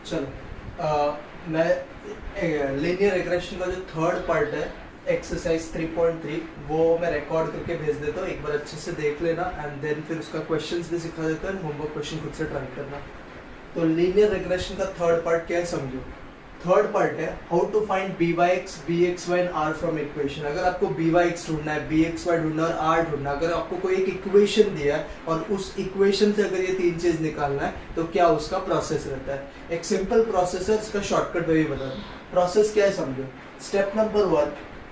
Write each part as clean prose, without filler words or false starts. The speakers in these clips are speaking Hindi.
चलो मैं लीनियर रिग्रेशन का जो थर्ड पार्ट है एक्सरसाइज 3.3 वो मैं रिकॉर्ड करके भेज देता हूँ, एक बार अच्छे से देख लेना एंड देन फिर उसका क्वेश्चंस भी सिखा देता है, होमवर्क क्वेश्चन खुद से ट्राई करना। तो लीनियर रिग्रेशन का थर्ड पार्ट क्या है समझो। थर्ड पार्ट है how to find b Y x B x y and r from equation. अगर आपको बी वाई एक्स ढूंढना है, बी एक्स वाई ढूंढना है और आर ढूंढना है, अगर आपको कोई एक इक्वेशन दिया है और उस इक्वेशन से अगर ये तीन चीज निकालना है तो क्या उसका प्रोसेस रहता है। एक सिंपल प्रोसेस है, इसका शॉर्टकट में भी बता दूं। प्रोसेस क्या है समझो। स्टेप नंबर 1,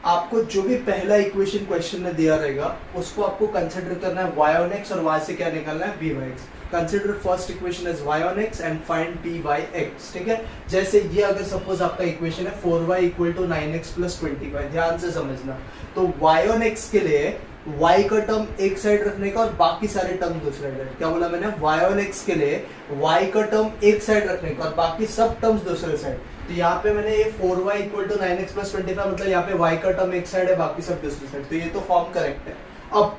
आपको जो भी पहला इक्वेशन क्वेश्चन में दिया रहेगा उसको आपको कंसिडर करना है y on x और y से क्या निकालना है b by x। Consider first equation as y on x and find b by x। ठीक है, जैसे ये अगर सपोज आपका इक्वेशन है 4y equal to 9x plus 25, ध्यान से समझना। तो y on x के लिए y का टर्म एक साइड रखने का और बाकी सारे टर्म दूसरे साइड। क्या बोला मैंने? y on x के लिए y का टर्म एक साइड रखने का और बाकी सब टर्म्स दूसरे साइड। तो यहाँ पे मैंने ये 4y equal to 9x plus 25 मतलब यहाँ पे y का टर्म एक साइड है, बाकी सब दूसरी साइड। तो ये तो फॉर्म करेक्ट है। अब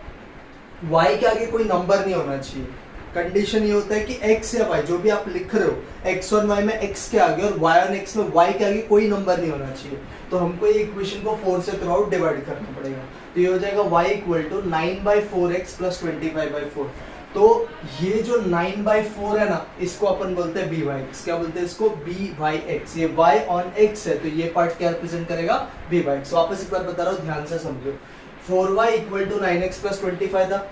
y के आगे कोई नंबर नहीं होना चाहिए। कंडीशन ये होता है कि x या y जो भी आप लिख रहे हो, x और y में x के आगे और y और x में y के आगे कोई नंबर नहीं होना चाहिए। तो हमको ये इक्वेशन को 4 से थ्रू आउट डिवाइड करना पड़ेगा। तो ये हो जाएगा y equal to 9/4x plus 25/4। तो ये जो 9/4 है ना, इसको अपन बोलते हैं b by x। क्या बोलते हैं इसको? b by x। ये y on x है तो ये पार्ट क्या रिप्रेजेंट करेगा? b by x। वापस एक बार बता रहा हूँ, ध्यान से समझो। 4y equal to 9x plus 25 था।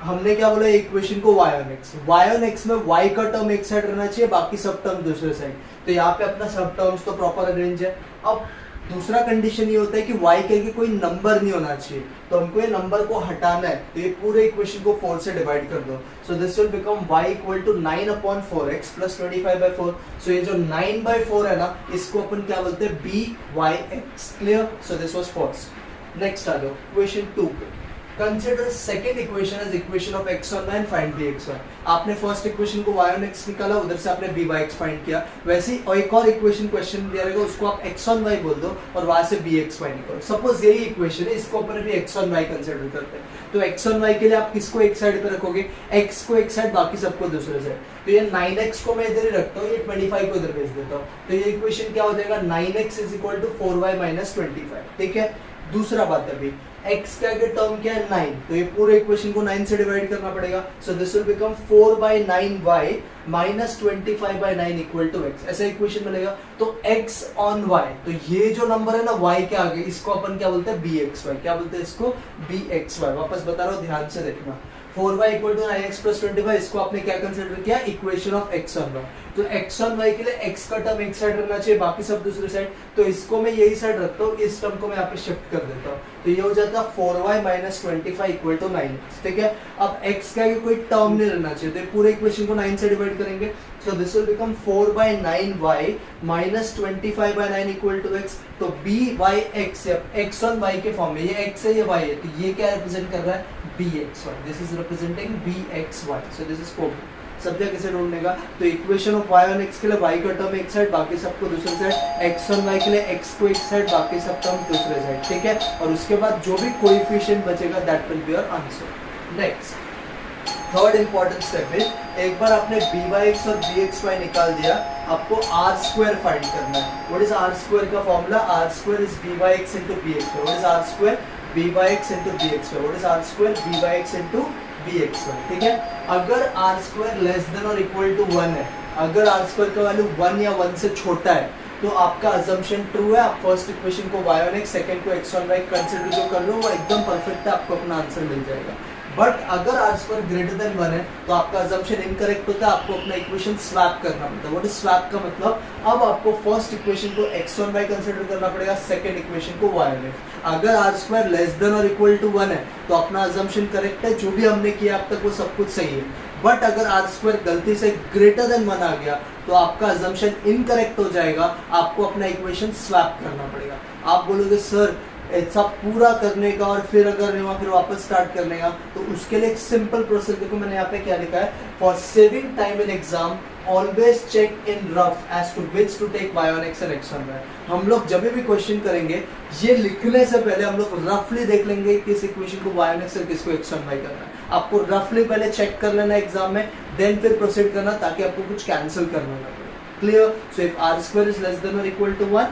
हमने क्या बोला इक्वेशन को y on x। y on x में y का टर्म एक साइड रहना चाहिए, बाकी सब टर्म दूसरे साइड। तो यहाँ पे अपना सब टर्म्स तो प्रॉपर अरेंज है। अब दूसरा कंडीशन ये होता है कि y के आगे कोई नंबर नहीं होना चाहिए, तो हमको ये नंबर को हटाना है। तो ये पूरे इक्वेशन को 4 से डिवाइड कर दो। So this will become y equal to 9/4x plus 25/4। So ये जो 9/4 है ना, इसको अपन क्या बोलते हैं? b y x। Clear? So this was first. Next आ जाओ इक्वेशन 2 पे। Consider second equation as equation of x on y and find b x y। आपने फर्स्ट इक्वेशन को y on x निकाला, उधर से आपने b by x फाइंड किया। वैसे ही और एक और इक्वेशन क्वेश्चन दिया रहेगा, उसको आप x on y बोल दो और वहां से b x y निकालो। सपोज यही इक्वेशन है, इसको अपन अभी x on y कंसीडर करते हैं। तो x on y के लिए आप किसको एक साइड पे रखोगे? x को एक साइड, बाकी सबको दूसरे साइड। तो ये 9x को मैं इधर ही रखता हूँ, ये 25 को इधर भेज देता हूँ। तो ये इक्वेशन क्या हो जाएगा? 9x is equal to 4y minus 25। ठीक है, दूसरा बात अभी x के आगे टर्म क्या है? 9। तो ये पूरे इक्वेशन को 9 से डिवाइड करना पड़ेगा। So this will become 4/9y minus 25/9 equal to x। ऐसा इक्वेशन मिलेगा। तो x on y, तो ये जो नंबर है ना y के आगे, इसको अपन क्या बोलते हैं? bxy। क्या बोलते हैं इसको? bxy। वापस बता रहा हूँ, ध्यान से देखना। 4y equal to 9x plus 25, इसको आपने क्या कंसिडर किया? Equation of x on y। तो x on y के लिए x का टर्म एक साइड रहना चाहिए, बाकी सब दूसरे साइड। तो इसको मैं यही साइड रखता हूँ, इस टर्म को मैं यहाँ पे शिफ्ट कर देता हूँ। तो ये हो जाता है 4y minus 25 equal to 9x। ठीक है, अब x का कोई टर्म नहीं रहना चाहिए, तो पूरे इक्वेशन को 9 से डिवाइड करेंगे। So this will become 4/9y minus 25/9 equal to x। तो b by x x on y के फॉर्म में, ये x है ये y है, तो ये क्या रिप्रेजेंट कर रहा है? bxy। This is representing bxy। So this is proof. सब जगह कैसे ढूंढने का? तो equation of y on x के लिए y का टर्म एक साइड, बाकी सबको दूसरे साइड। x on y के लिए x को एक साइड, बाकी सब टर्म दूसरे साइड। ठीक है, और उसके बाद जो भी कोएफिशिएंट बचेगा that will be your answer. Next third important step है, एक बार आपने b by x और b x y निकाल दिया, आपको r स्क्वायर फाइंड करना है। व्हाट इज r स्क्वायर का formula? r square is b by x into b x y। What is r square? b by x into b x y। What is r square? b by x into b x y। ठीक है, अगर r स्क्वायर लेस देन और इक्वल टू 1 है, अगर r स्क्वायर का वैल्यू 1 या 1 से छोटा है, तो आपका अजम्पशन ट्रू है। आप फर्स्ट इक्वेशन को y on x, सेकंड को x on y कंसीडर जो कर लो वो एकदम परफेक्ट है, आपको अपना आंसर मिल जाएगा। बट अगर r स्क्वायर ग्रेटर देन 1 है तो आपका अजम्पशन इनकरेक्ट होता है, आपको अपना इक्वेशन स्वैप करना पड़ता है। व्हाट इज स्वैप का मतलब? अब आपको फर्स्ट इक्वेशन को x on y कंसीडर करना पड़ेगा, सेकंड इक्वेशन को y on x। अगर r स्क्वायर लेस देन और इक्वल टू 1 है तो अपना अजम्पशन करेक्ट है, जो भी हमने किया अब तक वो सब कुछ सही है। बट अगर r स्क्वायर गलती से ग्रेटर देन 1 आ गया तो आपका अजम्पशन इनकरेक्ट हो जाएगा, आपको अपना इक्वेशन स्वैप करना पड़ेगा। आप बोलोगे सर ऐसा पूरा करने का और फिर अगर नहीं हुआ फिर वापस स्टार्ट करने का, तो उसके लिए एक सिंपल प्रोसेस देखो मैंने यहाँ पे क्या लिखा है। For saving time in exam always check in rough as to which to take y on x and x on y। हम लोग जब भी क्वेश्चन करेंगे ये लिखने से पहले हम लोग रफली देख लेंगे किस इक्वेशन को y on x और किसको x on y करना है। आपको रफली पहले चेक कर लेना एग्जाम में, देन फिर प्रोसीड करना ताकि आपको कुछ कैंसिल करना ना पड़े। Clear? So if r square is less than और इक्वल टू 1,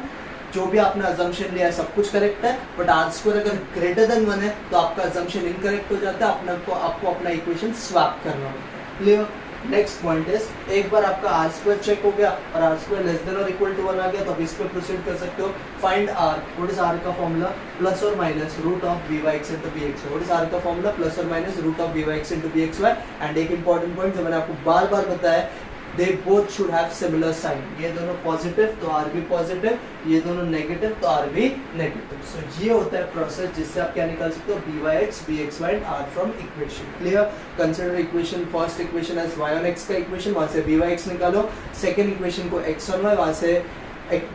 जो भी आपने अजम्पशन लिया है सब कुछ करेक्ट है, बट आर स्क्वायर अगर ग्रेटर देन 1 है तो आपका अजम्पशन इनकरेक्ट हो जाता है, आपको अपना इक्वेशन स्वैप करना होगा। क्लियर? नेक्स्ट पॉइंट इज, एक बार आपका आर स्क्वायर चेक हो गया और आर स्क्वायर लेस देन और इक्वल टू 1 आ गया तो अब इस पे प्रोसीड कर सकते हो। Find r, what is r का फॉर्मूला? प्लस और minus root of b Y x into b x y. What is r का फॉर्मूला? प्लस और minus root of b Y x into b x y. And एक इंपॉर्टेंट पॉइंट जो मैंने आपको बार बार बताया, they both should have similar sign। ये दोनों पॉजिटिव तो आर भी पॉजिटिव, ये दोनों नेगेटिव तो आर भी नेगेटिव। सो ये होता है प्रोसेस जिससे आप क्या निकाल सकते हो? B Y x, B x y and r from equation. Clear? Consider equation, first equation as y on x का इक्वेशन, वहां से बी वाई एक्स निकालो। सेकेंड इक्वेशन को एक्स ऑन वाई, वहां से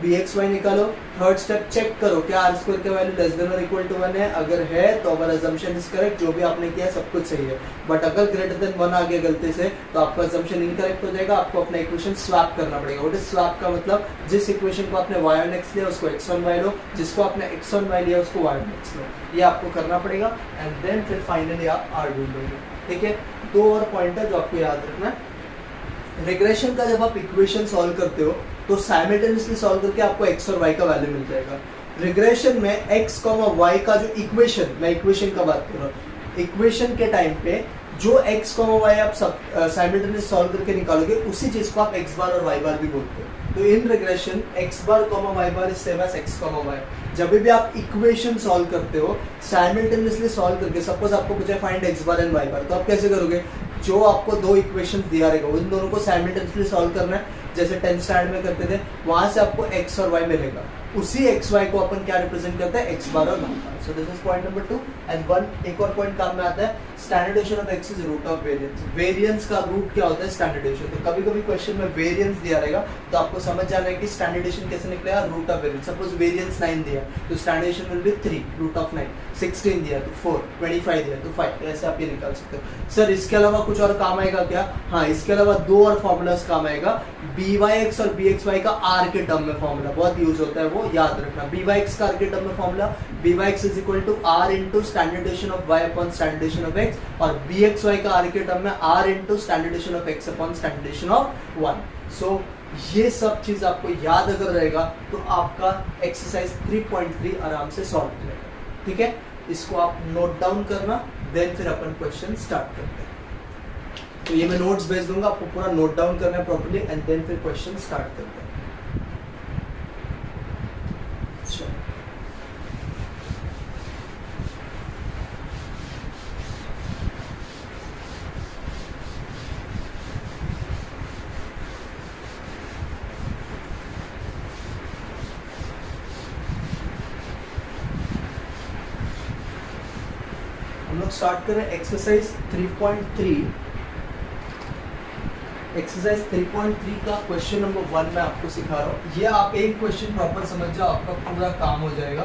बी एक्स वाई निकालो। थर्ड स्टेप चेक करो क्या आर स्क्वायर का वैल्यू लेस देन और इक्वल टू 1 है, अगर है तो अगर अजम्पशन इज करेक्ट, जो भी आपने किया सब कुछ सही है, बट अगर ग्रेटर देन 1 आ गया गलती से तो आपका अजम्पशन इनकरेक्ट हो जाएगा, आपको अपना इक्वेशन स्वैप करना पड़ेगा। व्हाट इज स्वैप का मतलब? जिस इक्वेशन को आपने y ऑन x लिया उसको x ऑन y लो, जिसको आपने x ऑन y लिया उसको y ऑन x लो, ये आपको करना पड़ेगा एंड देन फिर फाइनली आप r ढूंढ लोगे। ठीक है? दो और पॉइंट है जो आपको याद रखना है। रिग्रेशन का जब आप इक्वेशन सॉल्व करते हो तो साइमल्टेनियसली सॉल्व करके आपको x और y का वैल्यू मिल जाएगा। रिग्रेशन में x, y का जो इक्वेशन, मैं इक्वेशन का बात कर रहा हूँ, इक्वेशन के टाइम पे जो x, y आप सब साइमल्टेनियसली सॉल्व करके निकालोगे उसी चीज को आप x बार और y बार भी बोलते हो। तो in regression x bar, y bar is same as x, y। जब भी आप इक्वेशन सॉल्व करते हो साइमल्टेनियसली सॉल्व करके, सपोज आपको पूछा find x bar and y बार, तो आप कैसे करोगे? जो आपको दो इक्वेशंस दिया रहेगा उन दोनों को साइमल्टेनियसली सॉल्व करना है, जैसे 10th स्टैंडर्ड में करते थे, वहां से आपको x और y मिलेगा, उसी x y को अपन क्या रिप्रेजेंट करते हैं? x बार और y bar. So this is point number 2 and 1। एक और पॉइंट काम में आता है, standardization of x is root of variance. Variance का रूट क्या होता है? स्टैंडर्डेशन। तो कभी कभी क्वेश्चन में वेरिएंस दिया रहेगा तो आपको समझ जाना है कि स्टैंडर्डेशन कैसे निकलेगा? Root of variance. Suppose variance 9 दिया तो standard deviation will be 3 root of 9, 16 दिया तो 4, 25 दिया तो 5, ऐसे आप ये निकाल सकते हो। सर इसके अलावा कुछ और काम आएगा क्या? हाँ, इसके अलावा दो और फॉर्मूलाज काम आएगा। बी वाई एक्स और बी एक्स वाई का आर के टर्म में फॉर्मूला बहुत यूज होता है, वो याद रखना। बी वाई एक्स का आर के टर्म में formula B Y X is equal to R into standardization of Y upon standardization of X, और बी एक्स वाई का आर के टर्म में R into standardization of X upon standardization of 1। So ये सब चीज आपको याद अगर रहेगा तो आपका एक्सरसाइज 3.3 आराम से सॉल्व हो जाएगा। ठीक है? इसको आप नोट डाउन करना, देन फिर अपन क्वेश्चन स्टार्ट करते हैं। तो ये मैं नोट्स भेज दूंगा, आपको पूरा नोट डाउन करना है प्रॉपर्ली एंड देन फिर क्वेश्चन स्टार्ट करते हैं। हम लोग स्टार्ट करें एक्सरसाइज 3.3। एक्सरसाइज 3.3 का क्वेश्चन नंबर 1 मैं आपको सिखा रहा हूँ। ये आप एक क्वेश्चन प्रॉपर समझ जाओ, आपका पूरा काम हो जाएगा।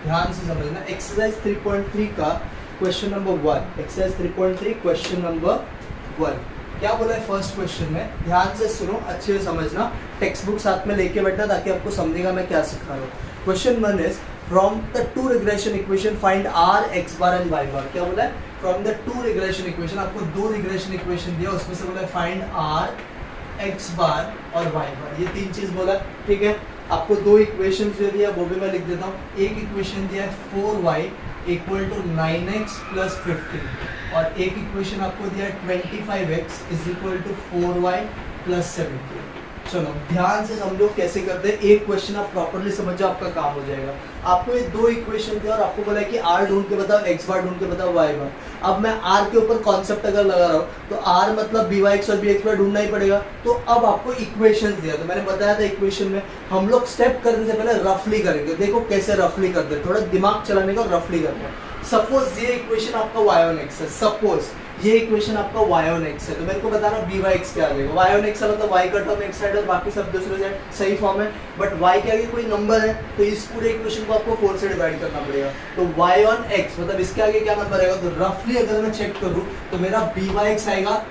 ध्यान से समझना। एक्सरसाइज 3.3 का question number 1। Exercise 3.3 question number 1 क्या बोला है फर्स्ट क्वेश्चन में? ध्यान से सुनो, अच्छे से समझना। टेक्स्ट बुक साथ में लेके बैठना ताकि आपको समझेगा मैं क्या सिखा रहा हूँ। Question 1 is from the two regression equation find R X bar and Y bar. क्या बोला है? From the two regression equation, आपको दो रिग्रेशन इक्वेशन दिया, उसमें से बोला है फाइंड आर एक्स बार और वाई बार। ये तीन चीज बोला। ठीक है? आपको दो इक्वेशन जो दिया वो भी मैं लिख देता हूँ। एक इक्वेशन दिया है 4y equal to 9x plus 15, और एक इक्वेशन आपको दिया है 25x is equal to 4y plus 17। चलो ध्यान से समझो कैसे करते हैं। एक क्वेश्चन आप प्रॉपर्ली समझो, आपका काम हो जाएगा। आपको ये दो इक्वेशन दिया और आपको बोला है कि आर ढूंढ के बताओ, एक्स बार ढूंढ के बताओ, वाई बार। अब मैं आर के ऊपर कॉन्सेप्ट अगर लगा रहा हूँ तो आर मतलब बी वाई एक्स और बी एक्स बार ढूंढना ही पड़ेगा। तो अब आपको इक्वेशन दिया, तो मैंने बताया था इक्वेशन में हम लोग स्टेप करने से पहले रफली करेंगे। देखो कैसे रफली करते हैं, थोड़ा दिमाग चलाने का रफली करना है। सपोज ये इक्वेशन आपका वाई ऑन एक्स है, सपोज ये इक्वेशन आपका y ऑन x है, तो मेरे को बताना बी वाई एक्स क्या आ जाएगा। y ऑन x मतलब y का टर्म एक साइड और बाकी सब दूसरे साइड, सही फॉर्म है। बट y के आगे कोई नंबर है तो इस पूरे इक्वेशन को आपको 4 से डिवाइड करना पड़ेगा। तो y ऑन x मतलब इसके आगे क्या नंबर आएगा? तो रफली अगर मैं चेक करूं तो मेरा बी वाई एक्स आएगा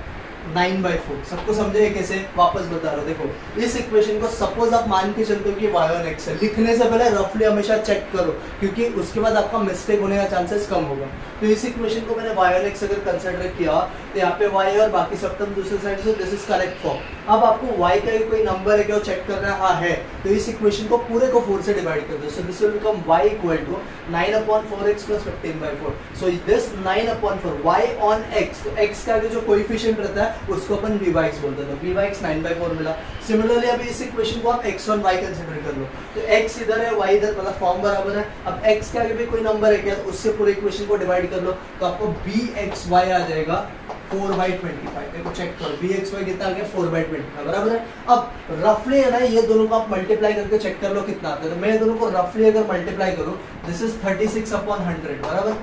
9/4। सबको समझे कैसे? वापस बता रहा हूँ, देखो इस इक्वेशन को सपोज आप मान के चलते हो कि y और x है, लिखने से पहले रफली हमेशा चेक करो, क्योंकि उसके बाद आपका मिस्टेक होने का चांसेस कम होगा। तो इस इक्वेशन को मैंने y और x अगर कंसिडर किया तो यहाँ पे y और बाकी सब टर्म दूसरे साइड से, दिस इज करेक्ट फॉर्म। अब आपको y का कोई नंबर है क्या वो चेक करना है? हाँ है, तो इस इक्वेशन को पूरे को 4 से डिवाइड कर दो। So this will become y equal to 9/4x + 15/4। So this 9/4 y on x, तो x का जो कोएफिशिएंट रहता है उसको अपन v/x बोलते हैं, तो v/x 9/4 मिला। सिमिलरली अभी इस इक्वेशन को आप x ऑन y कंसीडर कर लो, तो x इधर है y इधर, मतलब फॉर्म बराबर है। अब x के आगे भी कोई नंबर है क्या, उससे पूरे इक्वेशन को डिवाइड कर लो, तो आपको bxy आ जाएगा 4/25। देखो चेक करो bxy कितना आ गया, 4/25 बराबर है। अब रफली है ना, ये दोनों को आप मल्टीप्लाई करके चेक कर लो कितना आता है। तो मैं दोनों को रफली अगर मल्टीप्लाई करूं, दिस इज 36/100 बराबर।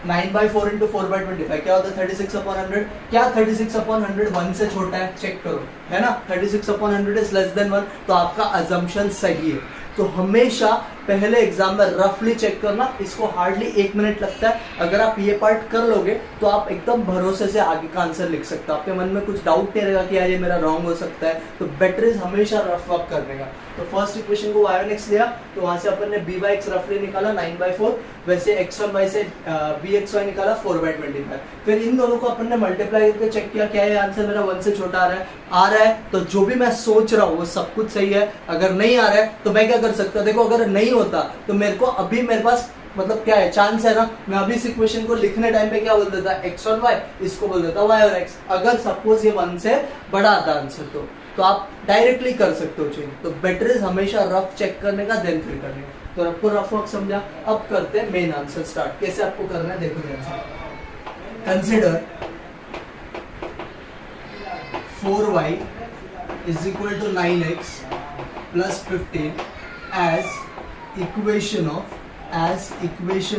9/4 इंटू 4/25 क्या होता है? 36/100। क्या 36/100 1 से छोटा है? चेक करो, है ना, 36/100 इज लेस देन 1, तो आपका अजम्पशन सही है। तो हमेशा पहले एग्जाम में रफली चेक करना, इसको हार्डली 1 मिनट लगता है। अगर आप ये पार्ट कर लोगे तो आप एकदम भरोसे से आगे का आंसर लिख सकते हो। आपके मन में कुछ डाउट नहीं रहेगा कि यार ये मेरा रॉन्ग हो सकता है, तो बेटर इज हमेशा रफ वर्क करने का। तो फर्स्ट इक्वेशन को y और x लिया, तो वहां से अपन ने b/x रफली निकाला 9/4, वैसे x और y से bxy निकाला 4/25। फिर इन दोनों को अपन ने मल्टीप्लाई करके चेक किया, क्या है आंसर मेरा 1 से छोटा आ रहा है, तो जो भी मैं सोच रहा हूँ वो सब कुछ सही है। अगर नहीं आ रहा है तो मैं क्या कर सकता हूँ? देखो अगर नहीं होता तो मेरे को अभी मेरे पास मतलब क्या है, चांस है ना, मैं अभी इस इक्वेशन को लिखने टाइम पे क्या बोल देता, x और y, इसको बोल देता y और x। अगर सपोज ये 1 से बड़ा आता आंसर तो आप डायरेक्टली कर सकते हो चेंज। तो बेटर इज हमेशा रफ चेक करने का, देन फिर करने का। तो आपको रफ वर्क समझा, अब करते हैं मेन आंसर स्टार्ट। कैसे आपको करना है देखो ध्यान से। Consider 4y is equal to 9x plus 15 as equation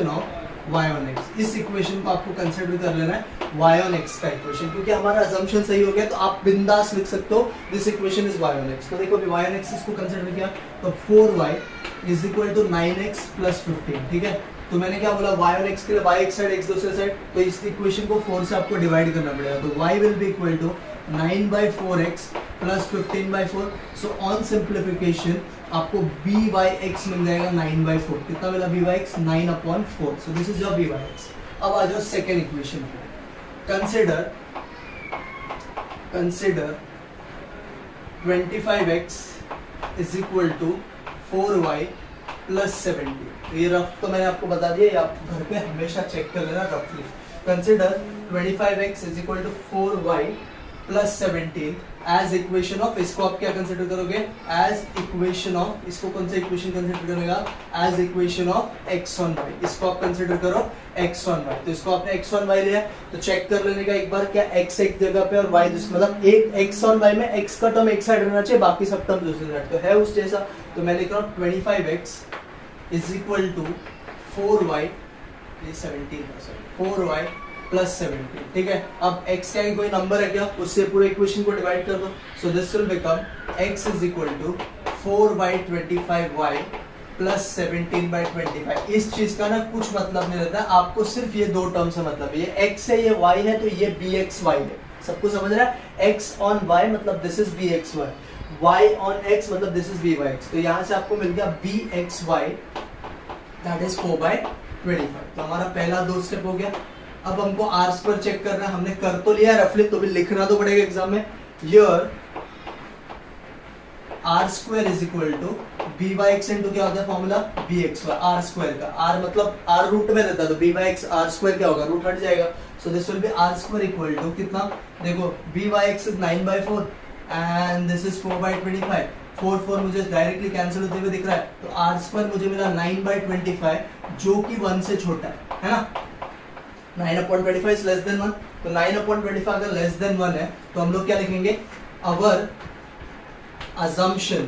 of y on x। इस इक्वेशन को आपको कंसिडर कर लेना है y on x का इक्वेशन, क्योंकि हमारा असम्पशन सही हो गया, तो आप बिंदास लिख सकते हो this equation is y on x। तो देखो अभी y on x इसको कंसिडर किया, तो 4y is equal to 9x plus 15, ठीक है। तो मैंने क्या बोला, y और x के लिए y एक साइड x दूसरे साइड, तो इस इक्वेशन को 4 से आपको डिवाइड करना पड़ेगा। तो y will be equal to 9/4x plus 15/4। So on simplification आपको b/x मिल जाएगा 9/4। कितना मिला b/x? 9/4। So this is your b/x। अब आ जाओ सेकेंड इक्वेशन पे। Consider 25x is equal to 4y plus 70। ये रफ तो मैंने आपको बता दिया, ये आप घर पे हमेशा चेक कर लेना रफली। Consider 25x is equal to 4y plus 17 as equation of, इसको आप क्या कंसिडर करोगे? एज इक्वेशन ऑफ, इसको कौन सा इक्वेशन कंसिडर करेगा? As equation of x on y। इसको आप कंसिडर करो x on y। तो इसको आपने x on y लिया, तो चेक कर लेने का एक बार, क्या x एक जगह पे और y दूसरी, मतलब एक x on y में x का टर्म एक साइड रहना चाहिए, बाकी सब टर्म दूसरी साइड, तो है उस जैसा। तो मैं लिख रहा हूँ 25x is equal to 4y, ये 17 4y प्लस 17, ठीक है। अब x का कोई नंबर है क्या, उससे पूरे इक्वेशन को डिवाइड कर दो। So this will become x is equal to 4/25y plus 17/25। इस चीज का ना कुछ मतलब नहीं रहता, आपको सिर्फ ये दो टर्म से मतलब है, ये x है, ये y है, तो ये bxy है। सबको समझ रहा है? x on y मतलब this is bxy, y on x मतलब दिस इज byx। तो यहाँ से आपको मिल गया bxy दैट इज 4/25। तो हमारा पहला दो स्टेप हो गया। अब हमको आर स्क्वायर चेक करना है, हमने कर तो लिया रफली, तो भी लिखना तो पड़ेगा एग्जाम में। Here r square is equal to b by x into क्या होता है formula, b x y. R square का आर मतलब आर रूट में रहता है, तो b by x r square क्या होगा, रूट हट जाएगा। So this will be r square equal to कितना, देखो b by x is 9/4 and this is 4/25। 4 मुझे डायरेक्टली कैंसिल होते हुए दिख रहा है, तो आर स्क्वायर मुझे मिला 9/25 जो कि 1 से छोटा है ना। 9/25 इज लेस देन 1, तो 9/25 अगर लेस देन 1 है तो हम लोग क्या लिखेंगे, अवर assumption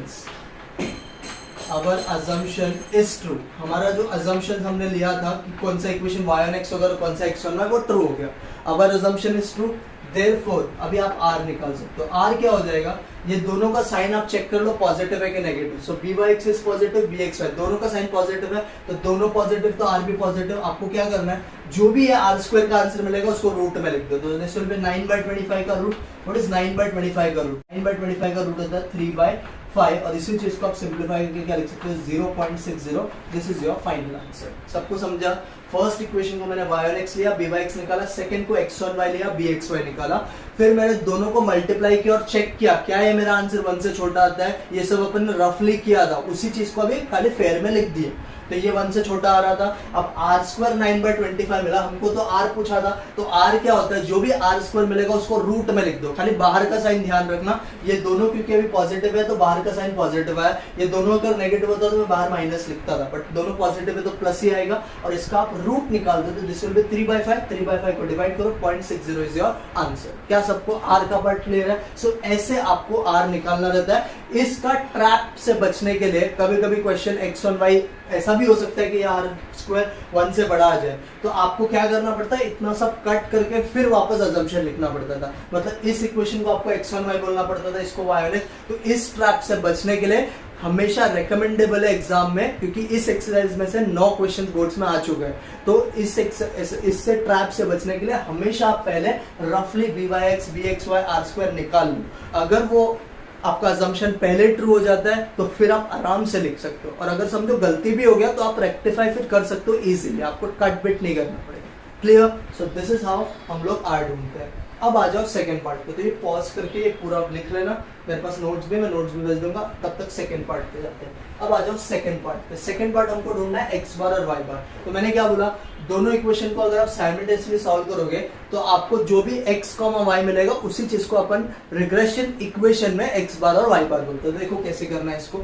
is true। हमारा जो assumption हमने लिया था कि कौन सा इक्वेशन y on x होगा और कौन सा x on y, वो ट्रू हो गया। अवर अजम्पशन इज ट्रू, देयरफॉर अभी आप r निकाल सकते हो। r क्या हो जाएगा, ये दोनों का साइन आप चेक कर लो पॉजिटिव है कि negative. So by(x) is positive, bxy दोनों का साइन पॉजिटिव है, तो दोनों पॉजिटिव तो r भी पॉजिटिव। आपको क्या करना है, जो भी है r² का आंसर मिलेगा उसको रूट में लिख दो। तो दिस विल बी 9/25 का रूट। व्हाट इज 9/25 का रूट? 9/25 का रूट होता है 3/5, और इसी चीज को आप सिंपलीफाई करके क्या लिख सकते हो, 0.60। This is your final answer. सबको समझा? फर्स्ट इक्वेशन को मैंने y और x लिया, by(x) निकाला, सेकंड को x और y लिया, bxy निकाला, फिर मैंने दोनों को मल्टीप्लाई किया और चेक किया क्या ये मेरा आंसर 1 से छोटा आता है। ये सब अपन ने रफली किया था, उसी चीज को अभी खाली फेयर में लिख दिए, तो ये 1 से छोटा आ रहा था। अब r² 9/25 मिला हमको, तो r पूछा था, तो r क्या होता है, जो भी r² मिलेगा उसको रूट में लिख दो। खाली बाहर का साइन ध्यान रखना, ये दोनों क्योंकि अभी पॉजिटिव है तो बाहर का साइन पॉजिटिव है, ये दोनों अगर नेगेटिव होता तो मैं बाहर माइनस लिखता था, बट दोनों पॉजिटिव है तो प्लस ही आएगा, और इसका आप रूट निकाल दो तो दिस विल बी 3/5। 3/5 को डिवाइड करो, 0.60 इज योर आंसर। क्या सबको r का पार्ट क्लियर है? सो ऐसे आपको r निकालना रहता है। इसका ट्रैप से बचने के लिए कभी कभी क्वेश्चन x और y ऐसा भी हो सकता है कि r² 1 से बड़ा आ जाए, तो आपको क्या करना पड़ता है, इतना सब कट करके फिर वापस अजम्पशन लिखना पड़ता था। मतलब इस इक्वेशन को आपको x और y बोलना पड़ता था, इसको y और x। तो इस ट्रैप से बचने के लिए हमेशा रिकमेंडेबल है एग्जाम में, क्योंकि इस एक्सरसाइज में से 9 क्वेश्चन बोर्ड्स में आ चुके हैं, तो इससे ट्रैप से बचने के लिए हमेशा आप पहले रफली by(x) bxy r² निकाल लो। अगर वो आपका अजम्पशन पहले ट्रू हो जाता है तो फिर आप आराम से लिख सकते हो, और अगर समझो गलती भी हो गया तो आप रेक्टिफाई फिर कर सकते हो इजीली, आपको कट बिट नहीं करना पड़ेगा। Clear? So this is how हम लोग r ढूंढते हैं। अब आ जाओ सेकंड पार्ट पे, तो ये पॉज करके ये पूरा लिख लेना, मेरे पास नोट्स भी, मैं नोट्स भी भेज दूंगा, तब तक सेकंड पार्ट पे जाते हैं। अब आ जाओ सेकंड पार्ट पे। सेकंड पार्ट हमको ढूंढना है x बार और y बार। तो मैंने क्या बोला, दोनों इक्वेशन को अगर आप साइमल्टेनियसली सॉल्व करोगे तो आपको जो भी x, y मिलेगा उसी चीज को अपन रिग्रेशन इक्वेशन में x बार और y बार बोलते हैं। तो देखो कैसे करना है इसको,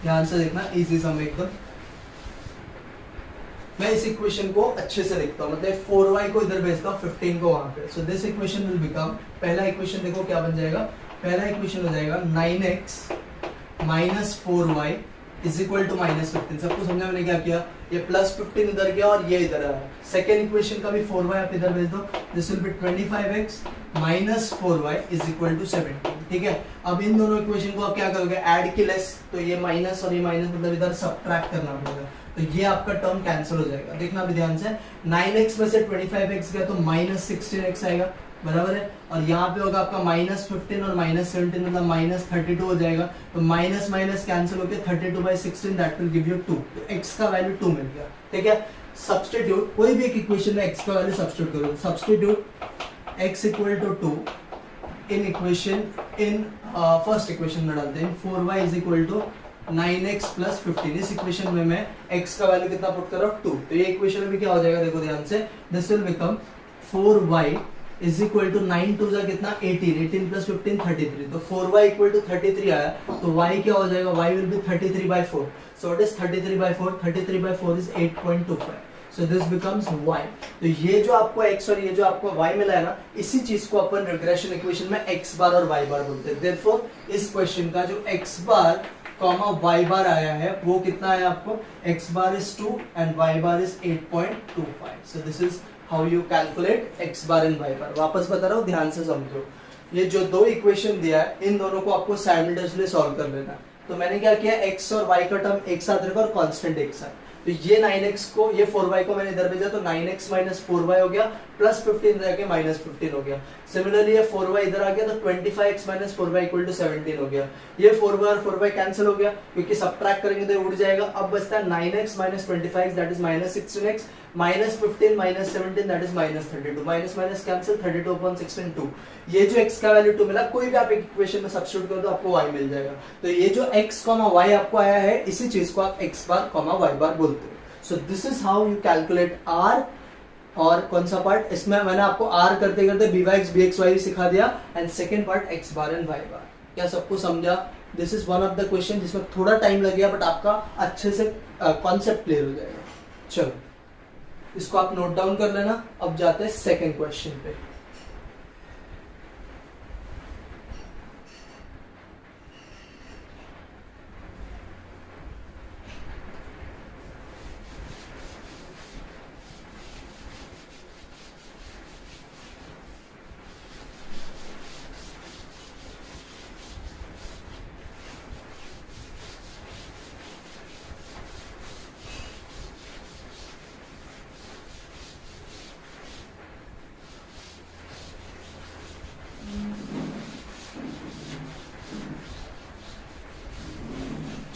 ध्यान से देखना, इजी सम एकदम। मैं इस इक्वेशन को अच्छे से लिखता हूँ, मतलब 4y को इधर भेजता हूँ, 15 को वहां पे। सो दिस इक्वेशन विल बिकम, पहला इक्वेशन देखो क्या बन जाएगा, पहला इक्वेशन हो जाएगा 9x minus 4y is equal to -15। सबको समझा मैंने क्या किया, ये +15 इधर गया और ये इधर आया। सेकेंड इक्वेशन का भी 4y आप इधर भेज दो, this will be 25x minus 4y is equal to 17। ठीक है, अब इन दोनों इक्वेशन को आप क्या करोगे, ऐड की लेस, तो ये माइनस और ये माइनस, मतलब इधर सब्ट्रैक्ट करना पड़ेगा, तो ये आपका टर्म कैंसिल हो जाएगा। देखना भी ध्यान से, 9x में से 25x गया तो -16x आएगा, बराबर है, और यहाँ पे होगा आपका -15 और -17, मतलब -32 हो जाएगा। तो माइनस माइनस कैंसिल होकर 32/16 दैट विल गिव यू 2। तो x का वैल्यू 2 मिल गया। ठीक है, सब्स्टिट्यूट कोई भी एक इक्वेशन में x का वैल्यू सब्स्टिट्यूट करो, substitute x equal to 2 in equation, in first equation में डालते हैं 4y is equal to 9x plus 15। इस इक्वेशन में मैं x का वैल्यू कितना पुट कर रहा हूँ, 2। तो ये इक्वेशन में भी क्या हो जाएगा, देखो ध्यान से, this will become 4y is equal to 9 2 जा कितना 18 प्लस 15 33। तो 4y इक्वल टू 33 आया, तो y क्या हो जाएगा, y will be 33/4। So it is 33/4, 33/4 is 8.25। So this becomes y। तो ये जो आपको x और ये जो आपको y मिला है ना, इसी चीज को अपन रिग्रेशन इक्वेशन में x बार और y बार बोलते हैं। देयरफॉर इस क्वेश्चन का जो x बार कॉमा y बार आया है वो कितना है आपको, x bar is 2 and y bar is 8.25। So this is how you calculate x bar and y बार। वापस बता रहा हूँ, ध्यान से समझो, ये जो दो इक्वेशन दिया है इन दोनों को आपको साइमल्टेनियसली सॉल्व कर लेना। तो मैंने क्या किया, x और y का टर्म एक साथ रखा और कांस्टेंट एक साथ। तो ये 9x को, ये 4y को मैंने इधर भेजा, तो 9x माइनस 4y हो गया, प्लस 15 जाके -15 हो गया। सिमिलरली ये 4y इधर आ गया, तो 25x minus 4y equal to 17 हो गया। ये 4y और 4y कैंसिल हो गया, क्योंकि सब्ट्रैक्ट करेंगे तो ये उड़ जाएगा। अब बचता है 9x minus 25 that is -16x, -15 minus 17 that is -32। Minus minus cancel, 32/16 2। ये जो x का वैल्यू 2 मिला, कोई भी आप एक इक्वेशन में सब्स्टिट्यूट करो तो आपको y मिल जाएगा। तो ये जो x, y आपको आया है, इसी चीज को आप x बार, y बार बोलते हो। सो this is how you calculate r। और कौन सा पार्ट, इसमें मैंने आपको r करते करते by(x) bxy सिखा दिया, and second part x bar and y बार। क्या सबको समझा? This is one of the question जिसमें थोड़ा टाइम लगेगा, बट आपका अच्छे से कॉन्सेप्ट क्लियर हो जाएगा। चलो इसको आप नोट डाउन कर लेना। अब जाते हैं सेकंड क्वेश्चन पे।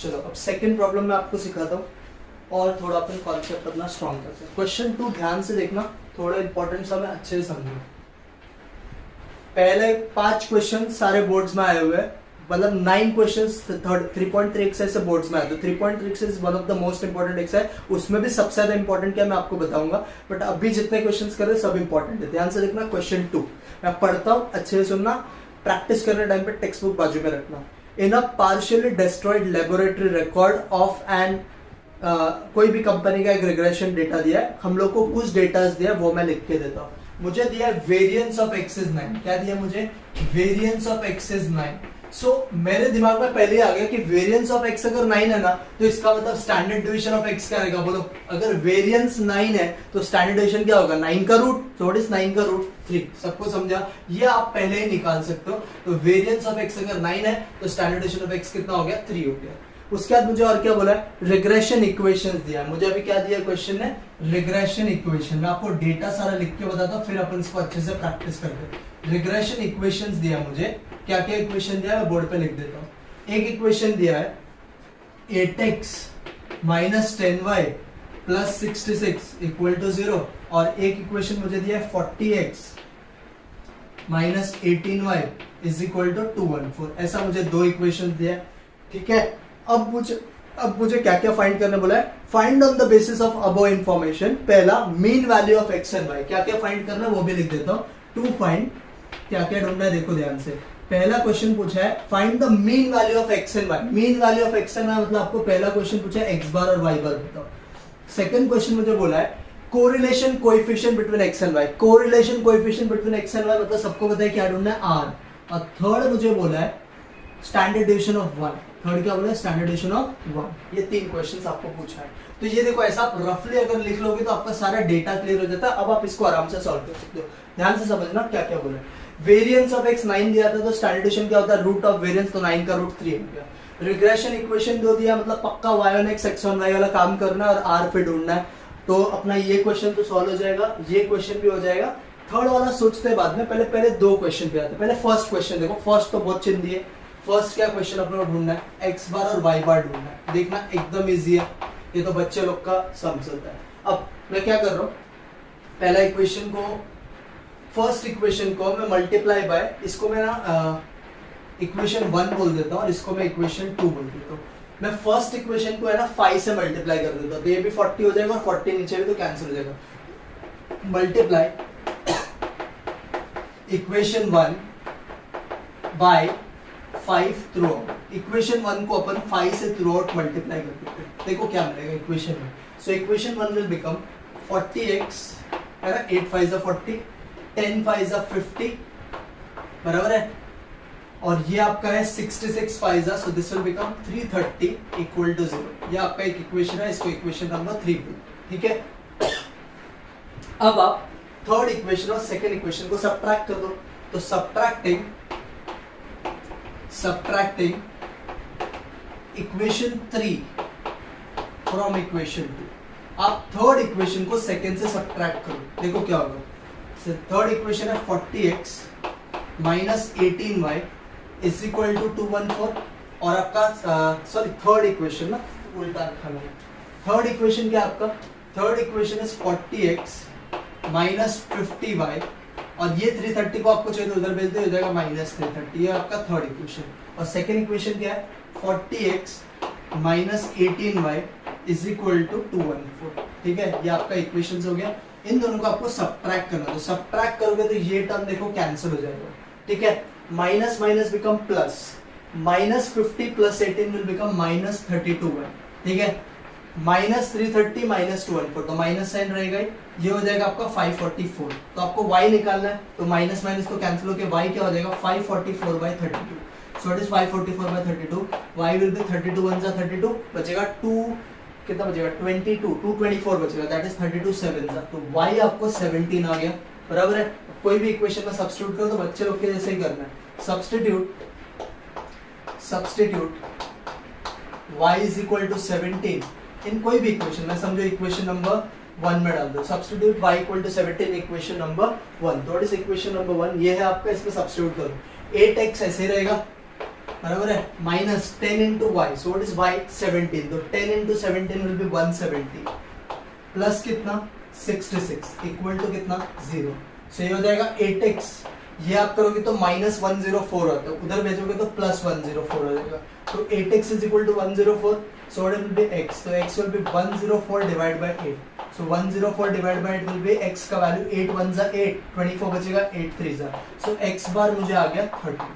चलो अब सेकंड प्रॉब्लम मैं आपको सिखाता हूँ और थोड़ा अपन कॉन्सेप्ट अपना स्ट्रॉन्ग करते हैं। क्वेश्चन 2 ध्यान से देखना, थोड़ा इंपॉर्टेंट सा मैं अच्छे से समझूं। पहले 5 क्वेश्चन सारे बोर्ड्स में आए हुए हैं, मतलब 9 क्वेश्चंस 3.3 एक्सरसाइज से बोर्ड्स में आए। तो 3.3 exercise one of the most important exercise, उसमें भी सबसे ज्यादा इंपॉर्टेंट क्या मैं आपको बताऊंगा, बट अभी जितने क्वेश्चंस कर रहे सब इंपॉर्टेंट है। ध्यान से देखना। क्वेश्चन 2 मैं पढ़ता हूँ, अच्छे से सुनना, प्रैक्टिस करने टाइम पे टेक्स्ट बुक बाजू में रखना। In a partially destroyed laboratory record of an कोई भी कंपनी का एक रिग्रेशन डेटा दिया है, हम लोग को कुछ डेटा दिया है, वो मैं लिख के देता हूँ। मुझे दिया है वेरिएंस ऑफ एक्स इज 9। क्या दिया मुझे? Variance of x is 9। सो मेरे दिमाग में पहले आ गया कि वेरिएंस ऑफ एक्स अगर 9 है ना, तो इसका मतलब स्टैंडर्ड डिवीजन ऑफ एक्स क्या रहेगा? बोलो। अगर वेरिएंस 9 है तो स्टैंडर्ड डिवीजन क्या होगा? 9 का रूट। तो व्हाट इज 9 का रूट? 3। सबको समझा? ये आप पहले ही निकाल सकते हो। तो वेरिएंस ऑफ एक्स अगर 9 है तो स्टैंडर्ड डिवीजन ऑफ एक्स कितना हो गया? 3 हो गया। उसके बाद मुझे और क्या बोला है? रिग्रेशन इक्वेशंस दिया है मुझे। अभी क्या दिया क्वेश्चन है? Regression equation. मैं आपको डेटा सारा लिख के बताता हूँ, फिर अपन इसको अच्छे से प्रैक्टिस करते हैं। रिग्रेशन इक्वेशंस दिया मुझे। क्या क्या इक्वेशन दिया है मैं बोर्ड पे लिख देता हूँ। एक इक्वेशन दिया है 8x minus 10y plus 66 equal to 0, और एक इक्वेशन मुझे दिया है 40x minus 18y is equal to 214। ऐसा मुझे 2 इक्वेशन दिया है, ठीक है। अब मुझे क्या क्या फाइंड करने बोला है? Find on the basis of above information. पहला mean value of x and Y. क्या क्या फाइंड करना है वो भी लिख देता हूँ। टू फाइंड, क्या क्या ढूंढना है देखो ध्यान से। पहला क्वेश्चन पूछा है find the mean value of x and y. Mean value of x and y मतलब आपको पहला क्वेश्चन पूछा है एक्स बार और वाई बार बताओ। सेकंड क्वेश्चन मुझे बोला है correlation coefficient between x and y. Correlation coefficient between x and y मतलब सबको पता है क्या ढूंढना है? आर। और थर्ड मुझे बोला है स्टैंडर्ड डिवीजन ऑफ 1। थर्ड क्या बोला है? Standard division of 1। ये 3 क्वेश्चंस आपको पूछा है। तो ये देखो, ऐसा आप रफली अगर लिख लोगे तो आपका सारा डेटा क्लियर हो जाता है। अब आप इसको आराम से सॉल्व कर सकते हो। ध्यान से समझना क्या क्या बोला है। वेरिएंस ऑफ एक्स 9 दिया था तो स्टैंडर्ड डिवीजन क्या होता है? रूट ऑफ वेरिएंस, तो 9 का रूट 3 हो गया। रिग्रेशन इक्वेशन दो दिया, मतलब पक्का y on x x on y वाला काम करना है और r पे ढूंढना है। तो अपना ये क्वेश्चन तो सॉल्व हो जाएगा, ये क्वेश्चन भी हो जाएगा। थर्ड वाला सोचते बाद में, पहले 2 क्वेश्चन पे आते। पहले फर्स्ट क्वेश्चन देखो। फर्स्ट तो बहुत चिंदी है। फर्स्ट क्या क्वेश्चन अपने को ढूंढना है? एक्स बार और वाई बार ढूंढना है। देखना एकदम इजी है, ये तो बच्चे लोग का समझ होता है। अब मैं क्या कर रहा हूँ, पहला इक्वेशन को, फर्स्ट इक्वेशन को मैं मल्टीप्लाई बाय, इसको मैं ना इक्वेशन 1 बोल देता हूँ और इसको मैं इक्वेशन 2 बोल देता हूँ। मैं फर्स्ट इक्वेशन को है ना 5 से मल्टीप्लाई कर देता हूँ, तो ये भी 40 हो जाएगा और 40 नीचे भी तो कैंसिल हो जाएगा। Multiply equation 1 by 5 throughout. Equation 1 को अपन 5 से थ्रू आउट मल्टीप्लाई कर देते हैं। देखो क्या मिलेगा इक्वेशन में। So equation 1 will become 40x है ना, 8 5 is 40, 10 5 is 50, बराबर है। और ये आपका है 66 5 is, so this will become 330 equal to 0। ये आपका एक इक्वेशन है, इसको इक्वेशन नंबर 3 बोलो, ठीक है। अब आप थर्ड इक्वेशन और सेकंड इक्वेशन को सब्ट्रैक्ट कर दो। तो सब्ट्रैक्टिंग इक्वेशन 3 फ्रॉम इक्वेशन 2, आप थर्ड इक्वेशन को सेकंड से सब्ट्रैक्ट करो। देखो क्या होगा। थर्ड इक्वेशन है 40x minus 18y is equal to 214, और आपका सॉरी थर्ड इक्वेशन ना उल्टा रखा मैंने। थर्ड इक्वेशन क्या आपका? Third equation is 40x minus 50y, और ये 330 को आपको चाहिए तो उधर भेज दे, हो जाएगा माइनस 330। ये आपका थर्ड इक्वेशन। और सेकंड इक्वेशन क्या है? 40x minus 18y is equal to 214, ठीक है। ये आपका इक्वेशन हो गया। इन दोनों को आपको सब्ट्रैक्ट करना है। तो सब्ट्रैक्ट करोगे तो ये टर्म देखो कैंसिल हो जाएगा, ठीक है। Minus minus become plus, minus 50 plus 18 will become minus 32y, ठीक है। माइनस 330 माइनस 214, तो माइनस साइन रहेगा, ये हो जाएगा आपका 544। तो आपको y निकालना है, तो माइनस माइनस तो कैंसिल होकर y क्या हो जाएगा? 544/32। So it is 544/32। y will be 32 1 जा 32, बचेगा 2, कितना बचेगा? 22, 224 बचेगा, दैट इज 32 7 जा, तो y आपको 17 आ गया, बराबर है। कोई भी इक्वेशन में सब्स्टिट्यूट करो तो बच्चे लोग के जैसे ही करना है। Substitute y is equal to 17 in कोई भी इक्वेशन में, समझो इक्वेशन नंबर 1 में डाल दो। Substitute y equal to 17 equation number 1। तो इस इक्वेशन नंबर 1 ये है आपका, इसमें सब्स्टिट्यूट करो। 8x ऐसे रहेगा, बराबर है, minus 10 into y, so what is y 17, तो 10 इंटू 17 विल बी 170 प्लस कितना 66 इक्वल टू कितना 0, सो ये हो जाएगा 8x, ये आप करोगे तो माइनस 104 होता है, उधर भेजोगे तो प्लस 104 हो जाएगा, तो 8x is equal to 104, so what will be x, तो x will be 104 divided by 8, so 104 divided by 8 will be x का वैल्यू 8 1 जा 8, 24 बचेगा 8 3 जा, so x बार मुझे आ गया 30,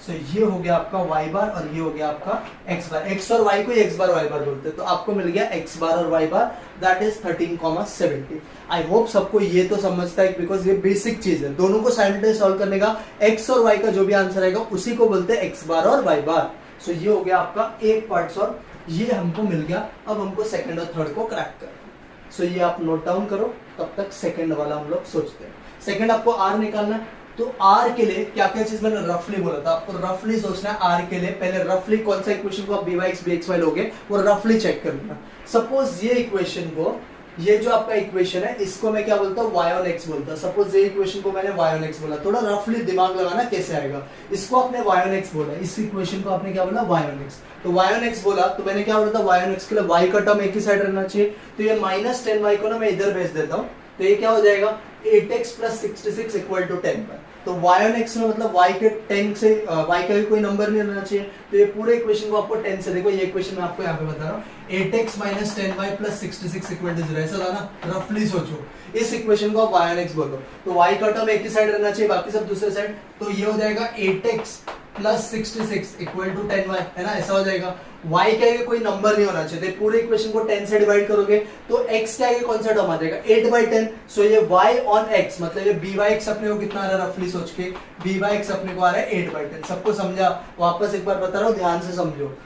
so ये हो गया आपका y बार और ये हो गया आपका x बार, x और y को x बार y बार बोलते हैं, तो आपको मिल गया x बार और y bar, that is 13,70। I hope सबको ये तो समझता है, बिकॉज ये बेसिक चीज है, दोनों को साइमल्टेनियस सॉल्व करने का x और y का जो भी आंसर आएगा उसी को बोलते हैं x बार और y बार। सो ये हो गया आपका एक पार्ट सॉल्व, ये हमको मिल गया, अब हमको सेकंड और थर्ड को क्रैक करना। सो ये आप नोट डाउन करो, तब तक सेकंड वाला हम लोग सोचते हैं। सेकंड आपको r निकालना है, तो r के लिए क्या क्या चीज मैंने रफली बोला था, आपको रफली सोचना है r के लिए, पहले रफली कौन सा इक्वेशन को आप by(x) bxy लोगे वो रफली चेक कर लेना। सपोज ये इक्वेशन को, ये जो आपका इक्वेशन है इसको मैं क्या बोलता हूँ y on x बोलता हूँ, सपोज ये इक्वेशन को मैंने y on x बोला, थोड़ा रफली दिमाग लगाना कैसे आएगा, इसको आपने y on x बोला, इस इक्वेशन को आपने क्या बोला y on x, तो y on x बोला तो मैंने क्या बोला था y on x के लिए y का टर्म एक ही साइड रहना चाहिए, तो ये माइनस 10y को ना मैं इधर भेज देता हूँ, तो ये क्या हो जाएगा 8x प्लस 66 इक्वल टू 10 पर, तो y on x में मतलब y के 10 से y का भी कोई नंबर नहीं रहना चाहिए, तो ये पूरे इक्वेशन को आपको 10 से, देखो ये इक्वेशन मैं आपको यहाँ पे बता रहा हूँ, 8x minus 10y plus 66 equal to 0, ऐसा था ना, रफली सोचो इस इक्वेशन को आप y on x बोलो, तो y का टर्म एक ही साइड रहना चाहिए, बाकी सब दूसरे साइड, तो ये हो जाएगा 8x plus 66 equal to 10y, है ना, ऐसा हो जाएगा। y के आगे कोई नंबर नहीं होना चाहिए, पूरे इक्वेशन को 10 से डिवाइड करोगे तो x के आगे कौन सा टर्म आ जाएगा 8/10, सो ये y on x मतलब ये by(x) अपने को कितना आ रहा है रफली सोच के, by(x) अपने को आ रहा है 8/10, सबको समझा, वापस एक बार बता रहा हूँ ध्यान से समझो।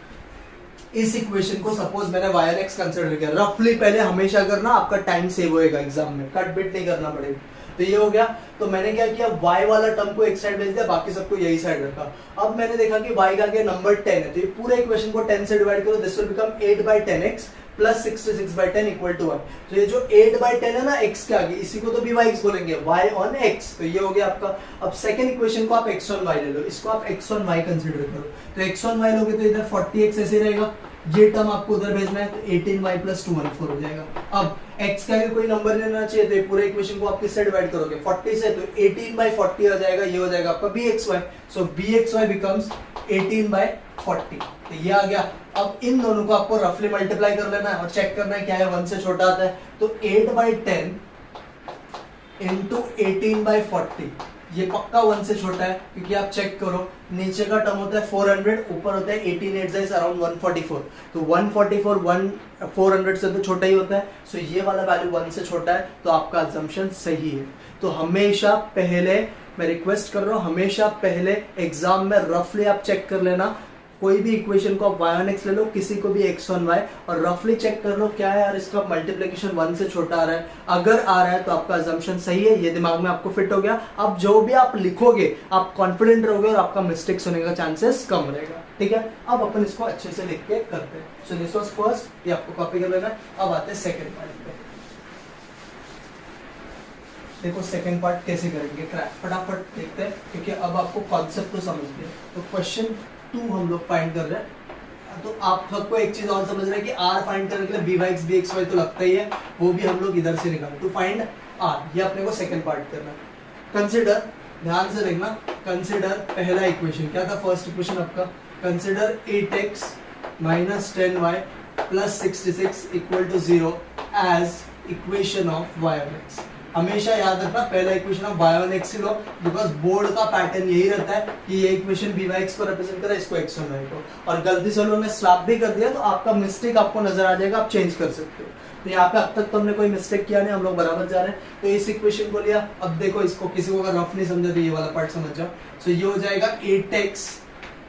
इस इक्वेशन को सपोज मैंने y on x कंसीडर किया, रफली पहले हमेशा करना, आपका टाइम सेव होएगा एग्जाम में, कट बिट नहीं करना पड़ेगा, तो ये हो गया। तो मैंने क्या किया y वाला टर्म को एक साइड भेज दिया, बाकी सबको यही साइड रखा। अब मैंने देखा कि y का आगे नंबर 10 है, तो ये पूरे इक्वेशन को 10 से डिवाइड करो, this will become 8/10x plus 66/10 equal to 1, तो ये जो 8/10 है ना x के आगे, इसी को तो by(x) बोलेंगे, y on x, तो ये हो गया आपका। अब सेकंड इक्वेशन को आप x on y ले लो, इसको आप x on y कंसीडर करो, तो x on y लोगे तो इधर 40x ऐसे रहेगा, ये टर्म आपको उधर भेजना है, तो 18y प्लस 214 हो जाएगा। अब x का भी कोई नंबर नहीं रहना चाहिए, तो ये पूरे इक्वेशन को आप किससे डिवाइड करोगे 40 से, तो 18/40 हो जाएगा, ये हो जाएगा आपका bxy, सो bxy बिकम्स 18/40, तो ये आ गया। अब इन दोनों को आपको रफली मल्टीप्लाई कर लेना है और चेक करना है क्या है 1 से छोटा आता है, तो 8/10 इंटू 18/40, ये पक्का 1 से छोटा है, क्योंकि आप चेक करो नीचे का टर्म होता है 400, ऊपर होता है 18 8 इज अराउंड 144, तो 144 400 से तो छोटा ही होता है, सो ये वाला वैल्यू 1 से छोटा है, तो आपका अजम्पशन सही है। तो हमेशा पहले, मैं रिक्वेस्ट कर रहा हूँ, हमेशा पहले एग्जाम में रफली आप चेक कर लेना, कोई भी इक्वेशन को आप y on x ले लो, किसी को भी x on y, और रफली चेक कर लो क्या है यार इसका मल्टीप्लिकेशन 1 से छोटा आ रहा है, अगर आ रहा है तो आपका अजम्पशन सही है, ये दिमाग में आपको फिट हो गया। अब जो भी आप लिखोगे आप कॉन्फिडेंट रहोगे और आपका मिस्टेक्स होने का चांसेस कम रहेगा, ठीक है। अब अपन इसको अच्छे से लिख के करते हैं। सो दिस वाज फर्स्ट, ये आपको कॉपी कर लेना है। अब आते हैं सेकंड पार्ट पे। देखो सेकंड पार्ट कैसे करेंगे क्रैक, फटाफट देखते हैं, क्योंकि अब आपको कॉन्सेप्ट तो समझ गए। तो क्वेश्चन 2 हम लोग फाइंड कर रहे हैं, तो आप सबको एक चीज और समझ रहे हैं कि r फाइंड करने के लिए by(x) bxy तो लगता ही है, वो भी हम लोग इधर से निकालें, टू फाइंड r, ये अपने को सेकंड पार्ट करना है। कंसीडर, ध्यान से देखना, कंसीडर पहला इक्वेशन क्या था, फर्स्ट इक्वेशन आपका, consider 8x minus 10y plus 66 equal to 0 as equation of y on x। हमेशा याद रखना पहला equation of y on x लो, बिकॉज बोर्ड का पैटर्न यही रहता है कि ये इक्वेशन by(x) को रिप्रेजेंट कर रहा है, इसको x on y को, और गलती से उन्होंने स्लैप भी कर दिया तो आपका मिस्टेक आपको नजर आ जाएगा, आप चेंज कर सकते हो। तो यहाँ पे अब तक तो हमने कोई मिस्टेक किया नहीं, हम लोग बराबर जा रहे हैं। तो इस इक्वेशन को लिया, अब देखो इसको, किसी को अगर रफ नहीं समझा तो ये वाला पार्ट समझ जाओ। सो ये हो जाएगा 8x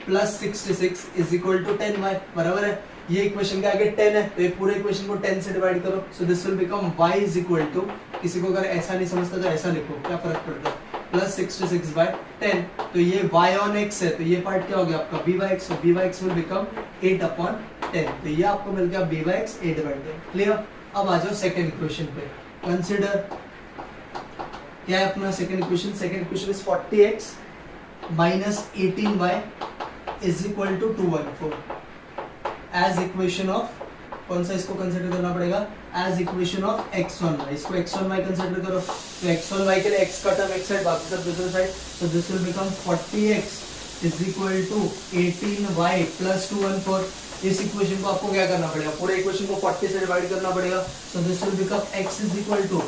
plus 66 is equal to 10y, बराबर है। ये इक्वेशन के आगे 10 है, तो ये पूरे इक्वेशन को 10 से डिवाइड करो, so this will become y is equal to, किसी को अगर ऐसा नहीं समझता तो ऐसा लिखो, क्या फर्क पड़ता है, प्लस 66/10, तो ये y on x है, तो ये पार्ट क्या हो गया आपका by(x), तो by(x) विल बिकम 8/10, तो ये आपको मिल गया by(x) 8/10, क्लियर। अब आ जाओ सेकंड इक्वेशन पे, कंसीडर क्या है अपना second equation, second equation is 40x minus 18y is equal to 214 as equation of, कौन सा इसको कंसिडर करना पड़ेगा, एज इक्वेशन ऑफ x1y, इसको x1y कंसिडर करो, तो x1y के लिए x का टर्म एक साइड, बाकी सब दूसरे साइड, तो this will become 40x is equal to 18y plus 214। इस इक्वेशन को आपको क्या करना पड़ेगा, पूरे इक्वेशन को 40 से डिवाइड करना पड़ेगा, so this will become x is equal to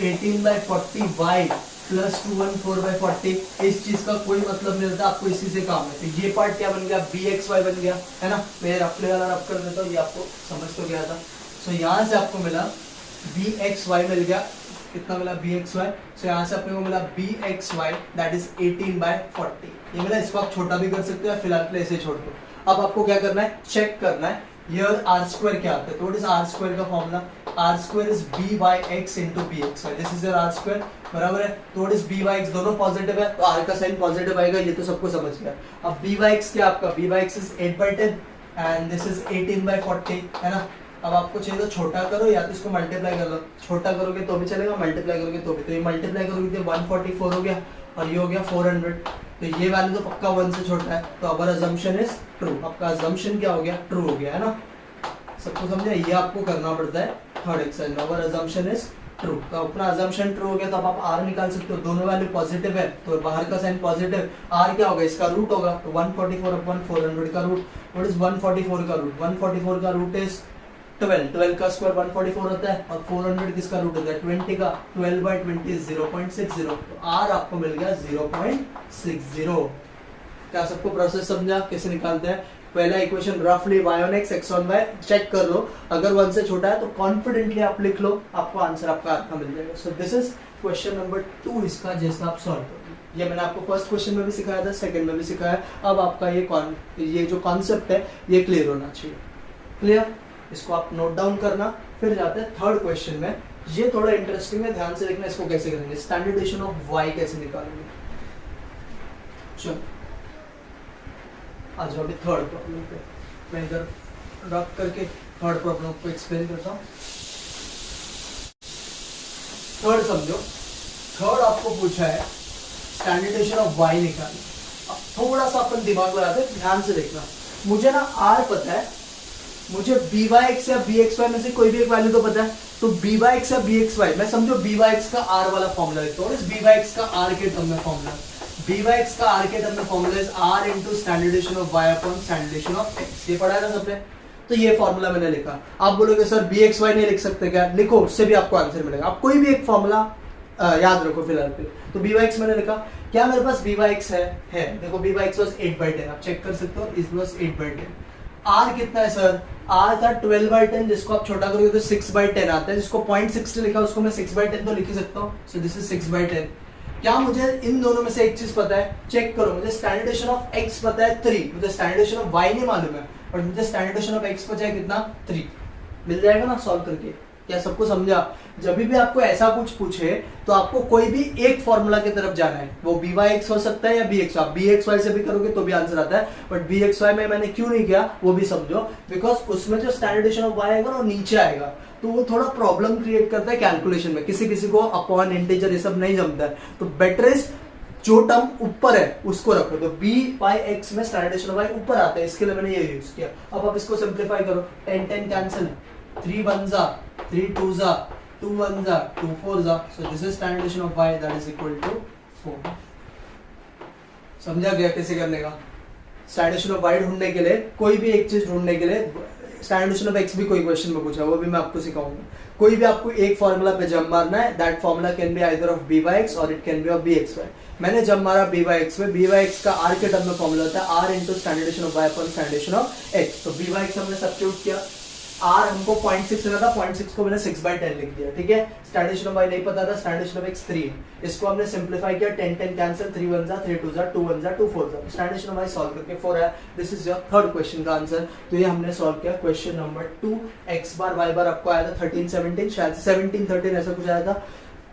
18/40y plus 214/40। इस चीज का कोई मतलब नहीं रहता, आपको इसी से काम है। तो ये पार्ट क्या बन गया, bxy बन गया, है ना। मैं रफली वाला रफ कर देता हूँ, ये आपको समझ तो गया था। सो यहाँ से आपको मिला bxy मिल गया, कितना मिला bxy, सो यहाँ से अपने को मिला bxy दैट इज 18/40। ये मिला, इसको आप छोटा भी कर सकते हो, फिलहाल के लिए ऐसे छोड़ दो। अब आपको क्या करना है, चेक करना है here r square क्या आता है, तो व्हाट इज r square का formula, r square is b by x into bxy, this is your r square, बराबर है। तो what is b by x, दोनों पॉजिटिव है तो r का साइन पॉजिटिव आएगा, ये तो सबको समझ गया। अब b by x क्या आपका, b by x is 8/10 and this is 18/40, है ना। अब आपको चाहिए तो छोटा करो या तो इसको मल्टीप्लाई कर लो, छोटा करोगे तो भी चलेगा, मल्टीप्लाई करोगे तो भी, तो ये मल्टीप्लाई करोगे तो 144 हो गया और ये हो गया 400, तो ये वैल्यू तो पक्का 1 से छोटा है, तो अवर अजम्पशन इज ट्रू, आपका अजम्पशन क्या हो गया, ट्रू हो गया, है ना। सबको समझा, ये आपको करना पड़ता है थर्ड एक्सरसाइज में, अवर अजम्पशन इज ट्रू। तो अपना अजम्पशन ट्रू हो गया तो अब आप r निकाल सकते हो, दोनों वैल्यू पॉजिटिव है तो बाहर का साइन पॉजिटिव, r क्या होगा, इसका रूट होगा, तो 144/400 का रूट, व्हाट इज 144 का रूट, 144 का रूट इज 12, 12 का स्क्वायर 144 होता है और 400 किसका रूट होता है, 20 का, 12/20 इज 0.60, तो r आपको मिल गया 0.60। क्या सबको प्रोसेस समझा कैसे निकालते हैं। पहला इक्वेशन रफली y on x x on y check कर लो, अगर 1 से छोटा है तो कॉन्फिडेंटली आप लिख लो, आपको आंसर आपका आपका मिल जाएगा। So this is question number 2 इसका, जैसा आप सॉल्व करोगे। ये मैंने आपको फर्स्ट क्वेश्चन में भी सिखाया था, सेकंड में भी सिखाया। अब आपका ये जो कॉन्सेप्ट है ये क्लियर होना चाहिए। क्लियर, इसको आप नोट डाउन करना। फिर जाते हैं थर्ड क्वेश्चन में, ये थोड़ा इंटरेस्टिंग है, ध्यान से देखना इसको कैसे करेंगे, स्टैंडर्डेशन ऑफ y कैसे निकालेंगे। चलो आज अभी थर्ड प्रॉब्लम पे मैं इधर रख करके थर्ड प्रॉब्लम को एक्सप्लेन करता हूँ। थर्ड समझो, थर्ड आपको पूछा है स्टैंडर्डेशन ऑफ y निकालना। अब थोड़ा सा अपन दिमाग लगाते हैं, ध्यान से देखना। मुझे ना r पता है, मुझे by(x) या bxy में से कोई भी एक वैल्यू तो पता है, तो by(x) या bxy मैं समझो by(x) का r वाला फॉर्मूला लिखता हूँ, इस by(x) का r के टर्म में फॉर्मूला, by(x) का r के टर्म में formula is r into standardization of y upon standardization of x। ये पढ़ा है ना सबने, तो ये फॉर्मूला मैंने लिखा। आप बोलोगे सर bxy नहीं लिख सकते क्या, लिखो, उससे भी आपको आंसर मिलेगा। आप कोई भी एक फॉर्मूला याद रखो फिलहाल पे। तो by(x) मैंने लिखा, क्या मेरे पास by(x) है, देखो by(x) was 8/10, आप चेक कर सकते हो, इट वाज 8/10। r कितना है सर, r था 12/10, जिसको आप छोटा करोगे तो 6/10 आता है, जिसको 0.60 लिखा उसको मैं 6/10 तो लिख ही सकता हूँ, सो दिस इज 6/10। क्या मुझे इन दोनों में से एक चीज पता है, चेक करो, मुझे स्टैंडर्डेशन ऑफ x पता है 3, मुझे स्टैंडर्डेशन ऑफ y नहीं मालूम है, पर मुझे स्टैंडर्डेशन ऑफ x पता है कितना, 3। मिल जाएगा ना सॉल्व करके। क्या सबको समझा। जब भी आपको ऐसा कुछ पूछे तो आपको कोई भी एक फॉर्मूला की तरफ जाना है, वो by(x) हो सकता है या bx, आप bxy से भी करोगे तो भी आंसर आता है, बट bxy में मैंने क्यों नहीं किया वो भी समझो, बिकॉज उसमें जो स्टैंडर्डेशन ऑफ y आएगा वो नीचे आएगा, तो वो थोड़ा प्रॉब्लम क्रिएट करता है कैलकुलेशन में, किसी किसी को अपॉन इंटीजर ये सब नहीं जमता है, तो बेटर इज जो टर्म ऊपर है उसको रखो। तो by(x) में स्टैंडर्डेशन ऑफ y ऊपर आता है, इसके लिए मैंने ये यूज किया। अब आप इसको सिंप्लीफाई करो, 10 10 cancel, 3 1 3 2 2 1 2 4, so this is standardization of y that is equal to 4। समझा गया कैसे करने का। स्टैंडर्डेशन ऑफ y ढूंढने के लिए, कोई भी एक चीज ढूंढने के लिए, स्टैंडर्डेशन ऑफ x भी कोई क्वेश्चन में पूछा, वो भी मैं आपको सिखाऊंगा। कोई भी आपको एक फॉर्मूला पे जंप मारना है, that formula can be either of by(x) और it can be of bxy। मैंने जंप मारा by(x) में, by(x) का r के टर्म में फॉर्मूला होता है r into standardization of y upon standardization of x। तो by(x) हमने सब्स्टिट्यूट किया, r हमको 0.6 लेना था, 0.6 को मैंने 6/10 लिख दिया, ठीक है। स्टैंडर्डेशन ऑफ y नहीं पता था, स्टैंडर्डेशन ऑफ x 3 है, इसको हमने सिंप्लीफाई किया, 10 10 कैंसिल, 3 1 3 2 2 1 2 4, स्टैंडर्डेशन ऑफ y सॉल्व करके 4 है। This is your third question का आंसर। तो ये हमने सॉल्व किया question number 2। x bar y बार आपको आया था 13 17, शायद 17 13 ऐसा कुछ आया था,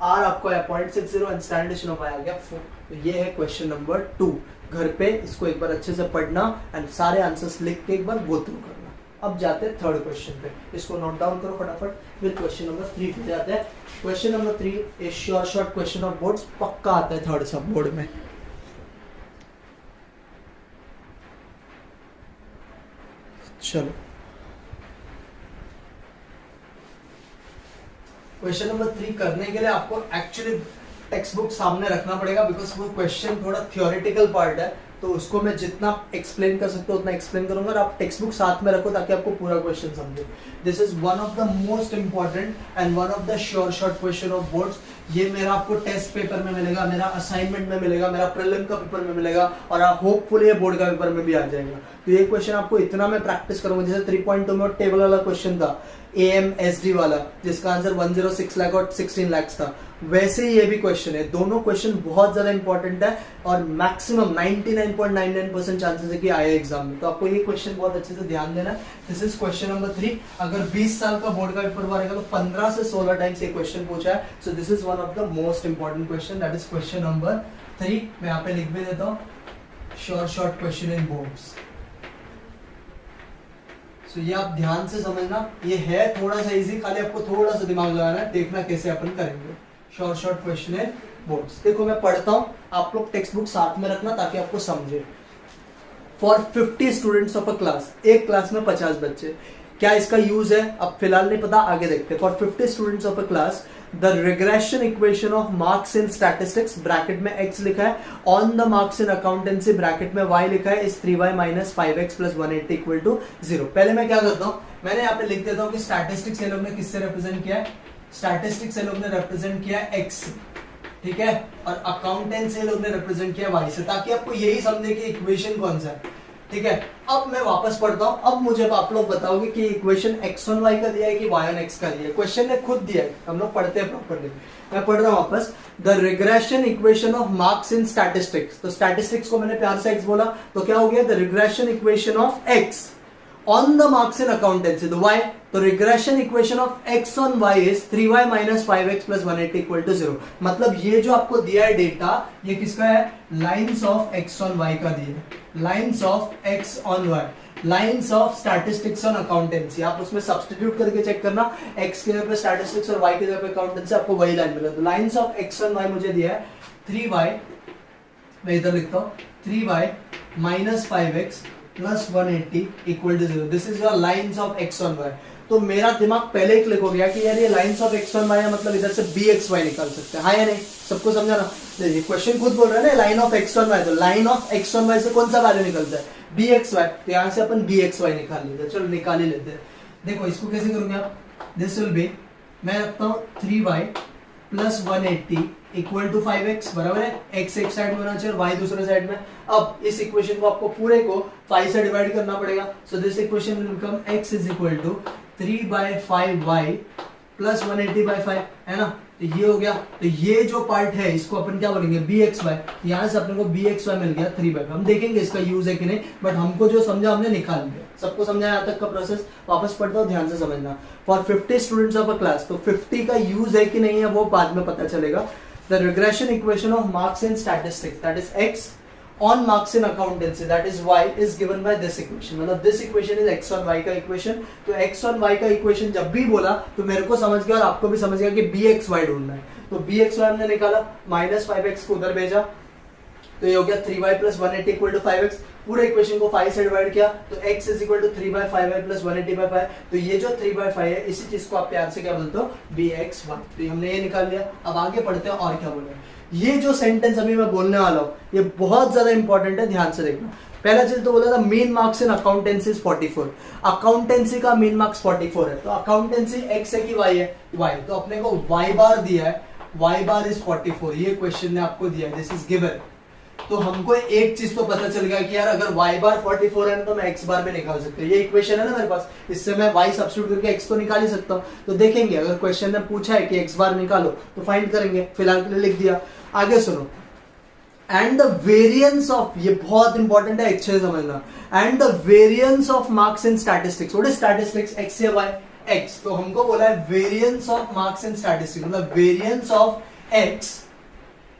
r आपको आया 0.60 एंड स्टैंडर्डेशन ऑफ y आ गया 4। तो ये है क्वेश्चन नंबर 2। घर पे इसको एक बार अच्छे से पढ़ना एंड सारे आंसर्स लिख के एक बार गो थ्रू करना। अब जाते हैं थर्ड क्वेश्चन पे, इसको नोट डाउन करो फटाफट, फिर क्वेश्चन नंबर 3 पे जाते हैं। Question number 3 is short question of boards, पक्का आता है थर्ड सब बोर्ड में। चलो क्वेश्चन नंबर 3 करने के लिए आपको एक्चुअली टेक्स्ट बुक सामने रखना पड़ेगा, बिकॉज वो क्वेश्चन थोड़ा थियोरेटिकल पार्ट है, तो उसको मैं जितना एक्सप्लेन कर सकता हूँ उतना एक्सप्लेन करूंगा, और आप टेक्स्ट बुक साथ में रखो ताकि आपको पूरा क्वेश्चन समझे। This is one of the most important and one of the sure short question of boards. ये मेरा आपको टेस्ट पेपर में मिलेगा, मेरा असाइनमेंट में मिलेगा, मेरा प्रीलिम का पेपर में मिलेगा, और होपफुली ये बोर्ड का पेपर में भी आ जाएगा। तो ये क्वेश्चन आपको इतना मैं प्रैक्टिस करूंगा, जैसे 3.2 में टेबल वाला क्वेश्चन था, AMSD वाला, जिसका आंसर 106 लाख और 16 लाख था, वैसे ही ये भी क्वेश्चन है। दोनों क्वेश्चन बहुत ज्यादा इंपॉर्टेंट है और मैक्सिमम 99.99% चांसेस है कि आए एग्जाम में। तो आपको ये क्वेश्चन बहुत अच्छे से ध्यान देना है। This is question number 3। अगर 20 साल का बोर्ड का पेपर मारेगा तो 15 से 16 टाइम्स ये क्वेश्चन पूछा है। सो this is one of the most important question, that is question number 3। मैं यहाँ पे लिख भी देता हूँ, sure short question in boards. So, ये आप ध्यान से समझना, ये है थोड़ा सा इजी, खाली आपको थोड़ा सा दिमाग लगाना है, देखना कैसे अपन करेंगे। शॉर्ट शॉर्ट क्वेश्चन है बोर्ड्स। देखो मैं पढ़ता हूँ, आप लोग टेक्स्ट बुक साथ में रखना ताकि आपको समझे। For 50 students of a class, एक क्लास में 50 बच्चे, क्या इसका यूज है अब फिलहाल नहीं पता, आगे देखते हैं। For 50 students of a class the regression equation of marks in statistics, bracket में x लिखा है, on the marks in accountancy, bracket में y लिखा है, is 3y minus 5x plus 180 equal to 0। पहले मैं क्या करता हूं, मैंने यहाँ पे लिख देता हूं कि स्टैटिस्टिक्स ये लोग ने किससे रिप्रेजेंट किया है, स्टैटिस्टिक्स ये लोग ने रिप्रेजेंट किया है x, ठीक है, और अकाउंटेंसी लोग ने रिप्रेजेंट किया y से, ताकि आपको यही समझे कि इक्वेशन कौन सा है, ठीक है। अब मैं वापस पढ़ता हूं, अब मुझे आप लोग बताओगे कि इक्वेशन x on y का दिया है कि y on x का दिया है। क्वेश्चन ने खुद दिया है, हम लोग पढ़ते हैं प्रॉपर्ली। मैं पढ़ रहा हूं वापस, the regression equation of marks in statistics. तो स्टैटिस्टिक्स को मैंने प्यार से x बोला, तो क्या हो गया, the regression equation of x on the marks in accountancy, तो y, तो regression equation of x on y is 3y minus 5x plus 180 equal to 0। मतलब ये जो आपको दिया है डेटा, ये किसका है, lines of x on y का दिया है, lines of x on y, lines of statistics on accountancy। आप उसमें सब्स्टिट्यूट करके चेक करना, x के जगह पे statistics और y के जगह पे accountancy, आपको वही लाइन मिलेगा। तो lines of x on y मुझे दिया है 3y, मैं इधर लिखता हूँ 3y minus 5x plus 180 equal to 0। This is your lines of x on y। तो मेरा दिमाग पहले ही क्लिक हो गया कि यार ये lines of x on y है, मतलब इधर से bxy निकाल सकते हैं, हाँ या नहीं, सबको समझा ना। देखिए क्वेश्चन खुद बोल रहा है ना, line of x on y, तो line of x on y से कौन सा वैल्यू निकलता है, bxy, तो यहाँ से अपन bxy निकाल लेते हैं। चलो निकाल ही लेते हैं। देखो इसको कैसे करोगे आप, दिस विल बी, मैं रखता हूँ 3y plus 180 equal to 5x, बराबर है, x एक साइड में होना चाहिए, y दूसरे साइड में। अब इस इक्वेशन को आपको पूरे को 5 से डिवाइड करना पड़ेगा। So this equation will become x is equal to 3/5y plus 180/5, है ना। तो ये हो गया, तो ये जो पार्ट है इसको अपन क्या बोलेंगे, bxy। यहाँ से अपने को bxy मिल गया 3/5। हम देखेंगे इसका यूज है कि नहीं, बट हमको जो समझा हमने निकाल दिया। सबको समझा यहाँ तक का प्रोसेस, वापस पढ़ता हूँ, ध्यान से समझना। For 50 students of a class, तो 50 का यूज है कि नहीं है वो बाद में पता चलेगा। The regression equation of marks in statistics, that is x on marks in accountancy, that is y, is given by this equation। मतलब this equation is x on y का equation। तो x on y का equation जब भी बोला तो मेरे को समझ गया और आपको भी समझ गया कि bxy ढूंढना है। तो bxy हमने निकाला, माइनस 5x को उधर भेजा, तो ये हो गया 3y plus 180 equal to 5x। पूरे इक्वेशन को 5 से डिवाइड किया, तो x is equal to 3/5y plus 180/5। तो ये जो 3/5 है, इसी चीज को आप प्यार से क्या बोलते हो, bxy। तो हमने ये निकाल लिया। अब आगे पढ़ते हैं और क्या बोले। ये जो सेंटेंस अभी मैं बोलने वाला हूँ ये बहुत ज्यादा इंपॉर्टेंट है, ध्यान से देखना। पहला चीज तो बोला था mean marks in accountancy 44। Accountancy का मीन मार्क्स 44 है, तो अकाउंटेंसी x है कि y है, y। तो अपने को y बार दिया है, y बार इज 44। ये क्वेश्चन ने आपको दिया है, दिस इज गिवन। तो हमको एक चीज तो पता चल गया कि यार अगर y बार 44 है तो मैं x बार में निकाल सकता हूँ। ये इक्वेशन है ना मेरे पास, इससे मैं y सब्स्टिट्यूट करके x तो निकाल ही सकता हूँ। तो देखेंगे अगर क्वेश्चन ने पूछा है कि x बार निकालो तो फाइंड करेंगे। फिलहाल के लिए लिख दिया। आगे सुनो, एंड द वेरिएंस ऑफ, ये बहुत इंपॉर्टेंट है, अच्छे से समझना। And the variance of marks in statistics, what is statistics, x या y, x। तो हमको बोला है variance of marks in statistics, मतलब variance of x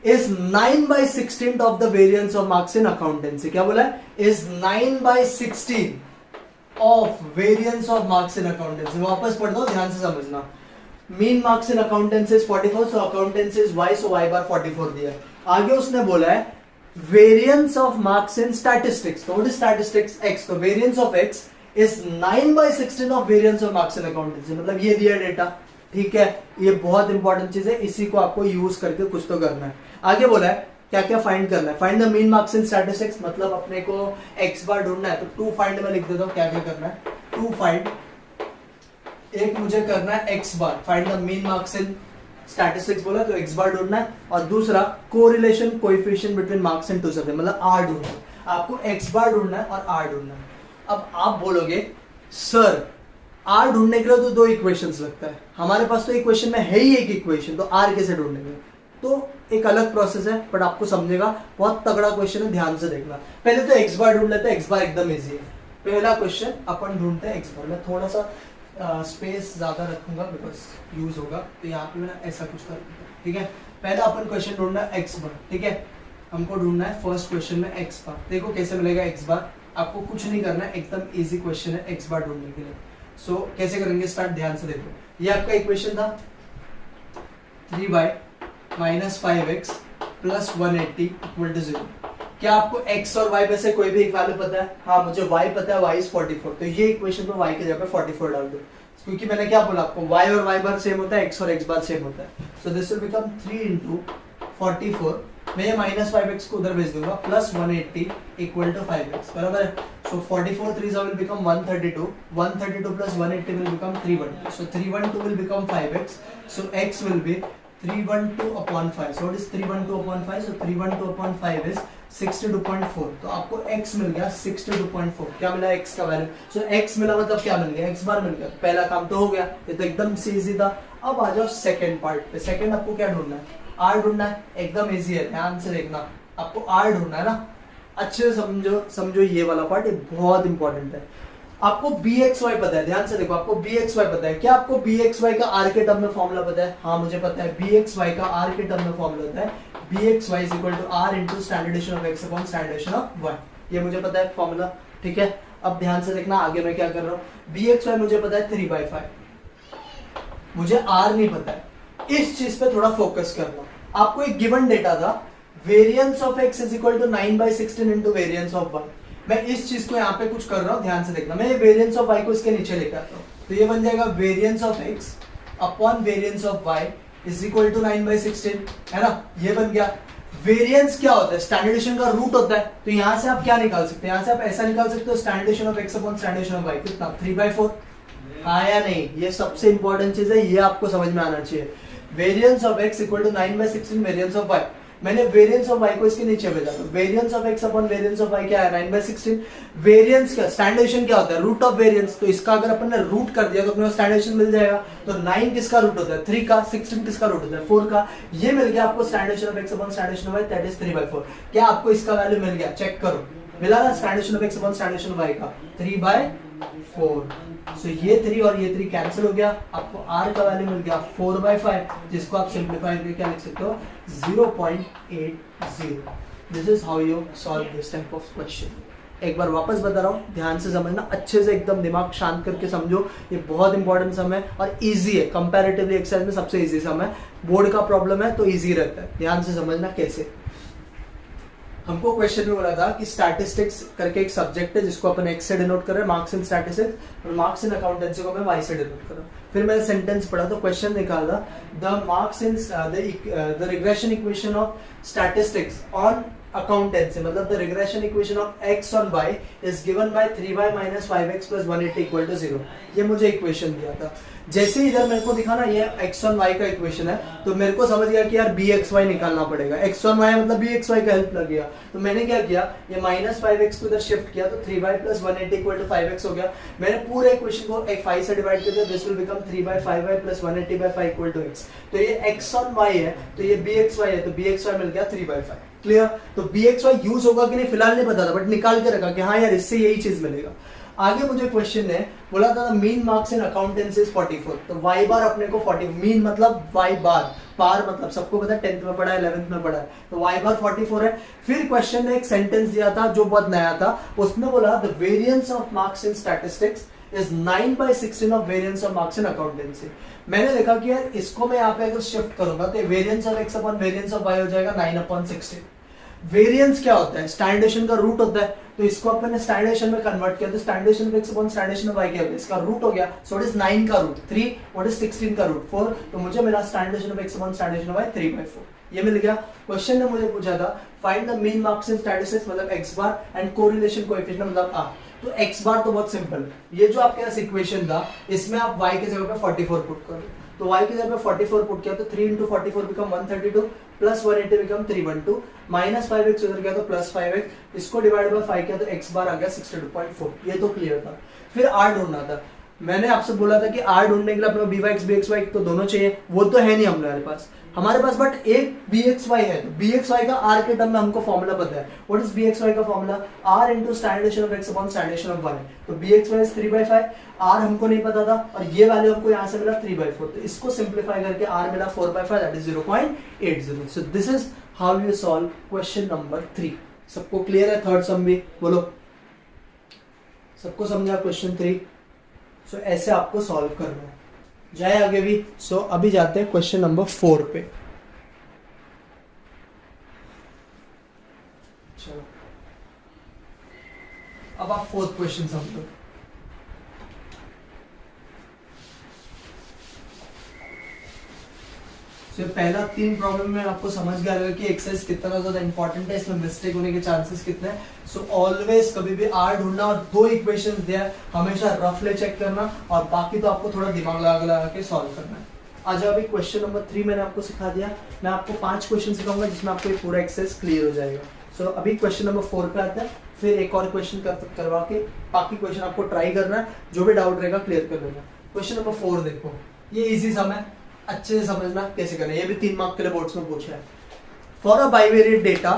is 9/16 of the variance of marks in accountancy। क्या बोला है, is 9/16 of variance of marks in accountancy। वापस पढ़ दो, ध्यान से समझना। Mean marks in accountancy is 44, so accountancy is y, so y बार 44 दिया। आगे उसने बोला है variance of marks in statistics, तो व्हाट इज स्टैटिस्टिक्स, x। तो variance of x is 9/16 of variance of marks in accountancy. मतलब ये दिया डेटा, ठीक है, ये बहुत इंपॉर्टेंट चीज है, इसी को आपको यूज करके कुछ तो करना है। आगे बोला है क्या क्या फाइंड करना है, find the mean marks in statistics, मतलब अपने को एक्स बार ढूंढना है, तो टू फाइंड में लिख देता हूँ क्या क्या करना है। टू फाइंड, एक मुझे करना है x bar, find the mean marks in statistics बोला तो एक्स बार ढूंढना है, और दूसरा correlation coefficient between marks in two subject, मतलब आर ढूंढना है। आपको एक्स बार ढूंढना है और आर ढूंढना है। अब आप बोलोगे सर आर ढूंढने के लिए तो दो इक्वेशंस लगता है, हमारे पास तो इक्वेशन में है ही एक इक्वेशन, तो आर कैसे ढूंढेंगे? तो एक अलग प्रोसेस है, बट आपको समझेगा, बहुत तगड़ा क्वेश्चन है, ध्यान से देखना। पहले तो एक्स बार ढूंढ लेते हैं, एक्स बार एकदम इजी है। पहला क्वेश्चन अपन ढूंढते हैं एक्स बार। मैं थोड़ा सा स्पेस ज्यादा रखूंगा बिकॉज यूज होगा, तो यहाँ पे मैं ऐसा कुछ कर दूंगा, ठीक है। पहला अपन क्वेश्चन ढूंढना है एक्स बार, ठीक है, हमको ढूंढना है फर्स्ट क्वेश्चन में एक्स बार। देखो कैसे मिलेगा एक्स बार, आपको कुछ नहीं करना है, एकदम इजी क्वेश्चन है एक्स बार ढूंढने के लिए। सो कैसे करेंगे स्टार्ट, ध्यान से देखो। ये आपका इक्वेशन था 3y - 5x + 180 = 0। क्या आपको x और y में से कोई भी एक वैल्यू पता है? हाँ, मुझे y पता है, y is 44। तो ये इक्वेशन में y की जगह पे 44 डाल दो, क्योंकि मैंने क्या बोला आपको, y और y बार सेम होता है, x और x बार सेम होता है। सो दिस विल बिकम 3 × 44। मैं ये -5x को उधर भेज दूंगा, + 180 = 5x, बराबर है। सो 44 3 will become 132, 132 + 180 will become 312। So 312 will become 5x, so x will be 312/5। So what is 312/5? So 312/5 is 62.4। तो आपको x मिल गया 62.4। क्या मिला x का वैल्यू? सो x मिला मतलब क्या मिल गया, x बार मिल गया। पहला काम तो हो गया, ये तो एकदम से इजी था। अब आ जाओ सेकंड पार्ट पे। सेकंड आपको क्या ढूंढना है? r ढूंढना है, एकदम इजी है, ध्यान से देखना। आपको r ढूंढना है ना, अच्छे से समझो ये वाला पार्ट, ये बहुत इंपॉर्टेंट है। आपको bxy पता है, ध्यान से देखो, आपको bxy पता है। क्या आपको bxy का r के टर्म में फॉर्मूला पता है? हाँ, मुझे पता है। bxy का r के टर्म में फॉर्मूला होता है bxy = r × standard deviation of x upon standard deviation of y। ये मुझे पता है फॉर्मूला, ठीक है। अब ध्यान से देखना आगे मैं क्या कर रहा हूँ। bxy मुझे पता है 3/5, मुझे r नहीं पता है। इस चीज पे थोड़ा फोकस करना। आपको एक गिवन डेटा था, variance of x = 9/16 × variance of y। मैं इस चीज को यहाँ पे कुछ कर रहा हूँ, ध्यान से देखना। मैं ये वेरिएंस ऑफ y को इसके नीचे लेकर आता हूँ, तो ये बन जाएगा variance of x upon variance of y = 9/16, है ना। ये बन गया। वेरिएंस क्या होता है? स्टैंडर्ड डेविएशन का रूट होता है। तो यहाँ से आप क्या निकाल सकते हैं? यहाँ से आप ऐसा निकाल सकते हो, standard deviation of x upon standard deviation of y कितना? 3/4। हाँ या नहीं? ये सबसे इंपॉर्टेंट चीज है, ये आपको समझ में आना चाहिए। Variance of x = 9/16 variance of y। मैंने वेरिएंस ऑफ y को इसके नीचे भेजा, तो variance of x upon variance of y क्या है? 9/16। वेरिएंस क्या, स्टैंडर्ड डेविएशन क्या होता है? Root of variance. तो इसका अगर अपन ने रूट कर दिया तो अपने को स्टैंडर्ड डेविएशन मिल जाएगा। तो 9 किसका रूट होता है? 3 का। 16 किसका रूट होता है? 4 का। ये मिल गया आपको standard deviation of x upon standard deviation of y, that is 3/4। क्या आपको इसका वैल्यू मिल गया? चेक करो, मिला ना standard deviation of x upon standard deviation of y का 3/4। सो ये 3 और ये 3 कैंसिल हो गया, आपको r का वैल्यू मिल गया 4/5, जिसको आप सिंपलीफाई करके क्या लिख सकते हो? 0.80। This is how you solve this type of question. एक बार वापस बता रहा हूँ, ध्यान से समझना, अच्छे से एकदम दिमाग शांत करके समझो। ये बहुत इंपॉर्टेंट सम है और इजी है, कंपैरेटिवली एक्सरसाइज में सबसे इजी सम है। बोर्ड का प्रॉब्लम है तो इजी रहता है, ध्यान से समझना कैसे। हमको क्वेश्चन में बोला था कि स्टैटिस्टिक्स करके एक सब्जेक्ट है जिसको अपन x से डिनोट कर रहे हैं, मार्क्स इन स्टैटिस्टिक्स, और मार्क्स इन अकाउंटेंसी को मैं y से डिनोट कर रहा हूँ। फिर मैंने सेंटेंस पढ़ा तो क्वेश्चन निकाला, the marks in the regression equation of statistics on accountancy, मतलब the regression equation of x on y is given by 3y - 5x + 180 = 0। ये मुझे इक्वेशन दिया था। जैसे इधर मेरे को दिखा ना ये x on y का इक्वेशन है, तो मेरे को समझ गया कि यार bxy निकालना पड़ेगा। x on y मतलब bxy का हेल्प लग गया। तो मैंने क्या किया, ये -5x को इधर शिफ्ट किया, तो 3y + 180 = 5x हो गया। मैंने पूरे इक्वेशन को 5 से डिवाइड कर दिया, this will become 3/5y + 180/5 = x। तो ये x on y है, तो ये bxy है, तो bxy मिल गया 3/5। क्लियर? तो bxy यूज होगा कि नहीं फिलहाल नहीं पता था, बट निकाल के रखा कि हाँ यार इससे यही चीज मिलेगा। आगे मुझे क्वेश्चन ने बोला था mean marks in accountancy is 44। तो y बार अपने को 40, मीन मतलब y बार, बार मतलब सबको पता है 10th में पढ़ा है, 11th में पढ़ा है, तो y बार 44 है। फिर क्वेश्चन ने एक सेंटेंस दिया था जो बहुत नया था, उसमें बोला the variance of marks in statistics is 9/16 of variance of marks in accountancy. मैंने देखा कि यार इसको मैं यहाँ पे अगर शिफ्ट करूंगा तो variance of x upon variance of y हो जाएगा 9/16। वेरिएंस क्या होता है, स्टैंडर्ड डेविएशन का रूट होता है, तो इसको अपन ने स्टैंडर्ड डेविएशन में कन्वर्ट किया तो standard deviation of x upon standard deviation of y क्या हो गया, इसका रूट हो गया, सो व्हाट इज 9 का रूट 3, व्हाट इज 16 का रूट 4, तो मुझे मेरा standard deviation of x upon standard deviation of y 3/4 ये मिल गया। क्वेश्चन ने मुझे पूछा था find the mean marks in statistics मतलब x bar and correlation coefficient मतलब r, तो x बार तो बहुत सिंपल, ये जो आपके पास इक्वेशन था इसमें आप y की जगह पे 44 पुट करो, तो y की जगह पे 44 पुट किया तो 3 into 44 become 132 plus 180 become 312 minus 5x उधर गया तो प्लस 5x, इसको डिवाइड बाय 5 किया तो x बार आ गया 62.4, ये तो क्लियर था। फिर r ढूंढना था, मैंने आपसे बोला था कि r ढूंढने के लिए अपने bx bxy तो दोनों चाहिए, वो तो है नहीं हमारे पास बट एक bxy है, तो bxy का r के टर्म में हमको फॉर्मूला पता है, व्हाट इज bxy का formula r into standard deviation of x upon standard deviation of y, तो bxy is 3/5, r हमको नहीं पता था और ये वैल्यू हमको यहाँ से मिला 3/4, तो इसको सिंप्लीफाई करके r मिला 4/5 that is 0.80, so this is how you solve question number 3। सबको क्लियर है? थर्ड सम भी बोलो, सबको समझा क्वेश्चन 3? सो ऐसे आपको सॉल्व करना है, जाए आगे भी। सो अभी जाते हैं क्वेश्चन नंबर 4 पे। चलो अब आप फोर्थ क्वेश्चन समझो। पहला 3 प्रॉब्लम में आपको समझ गया होगा कि एक्सरसाइज कितना ज्यादा इंपॉर्टेंट है, इसमें मिस्टेक होने के चांसेस कितने हैं। सो ऑलवेज कभी भी आर ढूंढना और 2 इक्वेशंस दिया है हमेशा रफली चेक करना और बाकी तो आपको थोड़ा दिमाग लगा के सॉल्व करना है। आज अभी क्वेश्चन नंबर 3 मैंने आपको सिखा दिया, मैं आपको 5 क्वेश्चन सिखाऊंगा जिसमें आपको पूरा एक्सरसाइज क्लियर हो जाएगा। सो अभी क्वेश्चन नंबर 4 पे आता है, फिर एक और क्वेश्चन करवा के बाकी क्वेश्चन आपको ट्राई करना है, जो भी डाउट रहेगा क्लियर कर लेना। क्वेश्चन नंबर 4 देखो, ये इजी सम है, अच्छे से समझना कैसे करना है, ये भी 3 मार्क के लिए बोर्ड्स में पूछा है। For a bivariate data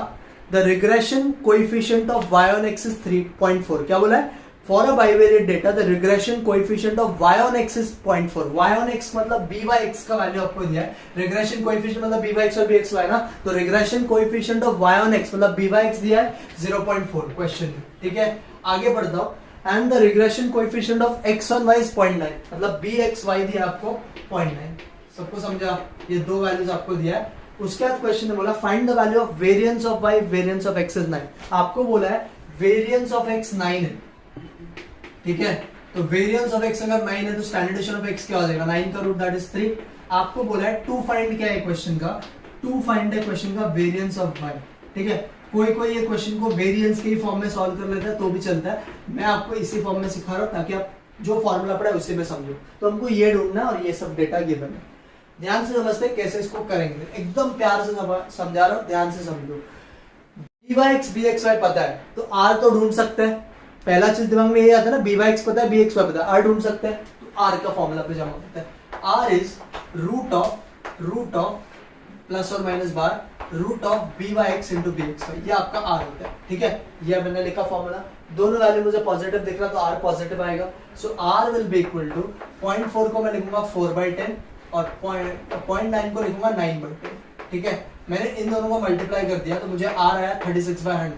the regression coefficient of y on x is 3.4, क्या बोला है? For a bivariate data the regression coefficient of y on x is 0.4, y on x मतलब by(x) का वैल्यू आपको दिया है, रिग्रेशन कोएफिशिएंट मतलब by(x) और bxy ना, तो regression coefficient of y on x मतलब by(x) दिया है 0.4 क्वेश्चन में, ठीक है। आगे बढ़ता हूं, and the regression coefficient of x on y is 0.9 मतलब bxy दिया आपको 0.9, सबको समझा? ये 2 वैल्यूज आपको दिया है। उसके बाद क्वेश्चन ने बोला find the value of variance of y variance of x is 9, आपको बोला है वेरिएंस ऑफ x 9 है, ठीक है। तो वेरिएंस ऑफ x अगर 9 है तो स्टैंडर्ड डेविएशन ऑफ x क्या हो जाएगा, 9 का रूट दैट इज 3। आपको बोला है टू फाइंड क्या है क्वेश्चन का, टू फाइंड है क्वेश्चन का वेरिएंस ऑफ y, ठीक है। कोई ये क्वेश्चन को वेरिएंस के ही फॉर्म में सॉल्व कर लेता है तो भी चलता है, मैं आपको इसी फॉर्म में सिखा रहा हूं ताकि आप जो फॉर्मूला पड़ा है उसी में समझो। तो हमको ये ढूंढना और ये सब डेटा गिवन है, ध्यान से समझते हैं कैसे इसको करेंगे, एकदम प्यार से समझा रहा हूं, ध्यान से समझो। by(x) bxy पता है तो r तो ढूंढ सकते हैं, पहला चीज दिमाग में ये आता है ना, by(x) पता है bxy पता है, r ढूंढ सकते हैं, तो r का फॉर्मूला पे जमा होता है, r is root of plus और माइनस बार root of by(x) into bxy, ये आपका r होता है, ठीक है। ये मैंने लिखा फॉर्मूला, दोनों वैल्यू मुझे पॉजिटिव दिख रहा तो r पॉजिटिव आएगा, so r will be equal to 0.4 को मैं लिखूंगा 4/10 और 0.9 को लिखूंगा 9/10, ठीक है। मैंने इन दोनों को मल्टीप्लाई कर दिया तो मुझे r आया 36/100।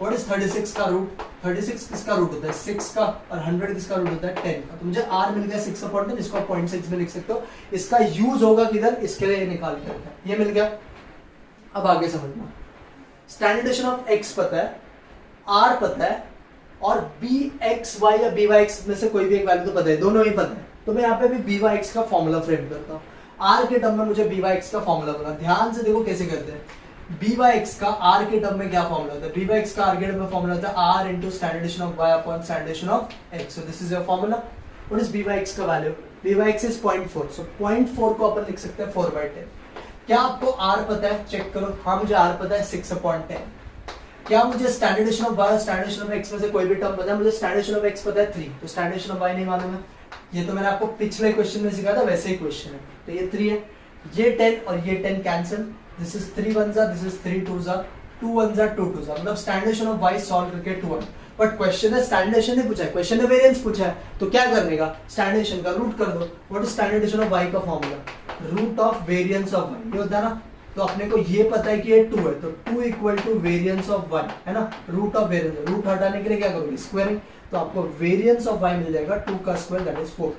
व्हाट इज 36 का रूट, 36 किसका रूट होता है 6 का, और 100 किसका रूट होता है 10 का, तो मुझे r मिल गया 6/10, इसको 0.6 में लिख सकते हो। इसका यूज होगा किधर, इसके लिए निकाल के रखा है, ये मिल गया। अब आगे समझना, स्टैंडर्ड डेविएशन ऑफ x पता है, r पता है और bxy या by(x) में से कोई भी एक वैल्यू तो पता है, दोनों ही पता है, तो मैं यहाँ पे भी by(x) का फॉर्मूला फ्रेम करता हूँ। r के टर्म में मुझे by(x) का फॉर्मूला बना, ध्यान से देखो कैसे करते हैं। by(x) का r के टर्म में क्या फॉर्मूला होता है, by(x) का r के टर्म में फॉर्मूला होता है r into standard deviation of y upon standard deviation of x, so this is your formula। What is by(x) का वैल्यू, by(x) is 0.4, so 0.4 को अपन लिख सकते हैं 4/10। क्या आपको r पता है, चेक करो, हाँ मुझे r पता है 6/10। क्या मुझे standard deviation of y standard deviation of x में से कोई भी टर्म पता है, मुझे स्टैंडर्ड डेविएशन ऑफ x पता है 3, तो स्टैंडर्ड डेविएशन ऑफ y नहीं मालूम है, ये तो मैंने आपको पिछले क्वेश्चन में सिखाया था वैसे ही क्वेश्चन है, तो ये 3 है, ये 10 और ये 10 कैंसिल, दिस इज 3 1 जा, दिस इज 3 2 जा, 2 1 जा 2 2 जा, मतलब standard deviation of y solve करके 2 1। बट क्वेश्चन है स्टैंडर्ड डेविएशन नहीं पूछा है, क्वेश्चन ने वेरिएंस पूछा है, तो क्या करने का, स्टैंडर्ड डेविएशन का रूट कर दो। What is standard deviation of y का formula, root of variance of y, ये होता है ना, तो अपने को ये पता है कि ये 2 है, तो 2 equal to variance of y है ना, रूट ऑफ वेरिएंस, रूट हटाने के लिए क्या करोगे, स्क्वायरिंग, तो आपको वेरिएंस ऑफ y मिल जाएगा 2 का स्क्वायर दैट इज 4।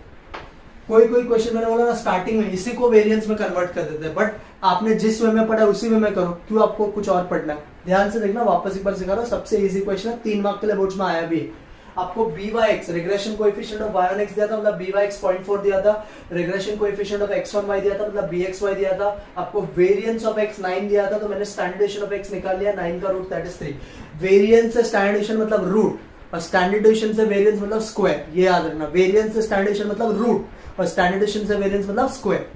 कोई क्वेश्चन मैंने बोला ना स्टार्टिंग में इसी को वेरिएंस में कन्वर्ट कर देते हैं, बट आपने जिस वे में पढ़ा उसी वे में करो, क्यों आपको कुछ और पढ़ना है। ध्यान से देखना, वापस एक बार सिखा रहा हूँ, सबसे इजी क्वेश्चन है, 3 मार्क के लिए बोर्ड में आया भी। आपको b Y x regression coefficient of y on x दिया था, मतलब बी वाई एक्स 0.4 दिया था, regression coefficient of x on y दिया था, मतलब बी एक्स वाई दिया था, आपको वेरिएंस ऑफ एक्स 9 दिया था, तो मैंने स्टैंडर्ड डेविएशन ऑफ एक्स निकाल लिया, 9 का रूट दैट इज 3। वेरिएंस से स्टैंडर्ड डेविएशन मतलब रूट, और स्टैंडर्ड डेविएशन से वेरिएंस मतलब स्क्वायर, ये याद रखना। वेरिएंस से स्टैंडर्ड डेविएशन मतलब रूट और स्टैंडर्ड डेविएशन से वेरिएंस मतलब स्क्वायर।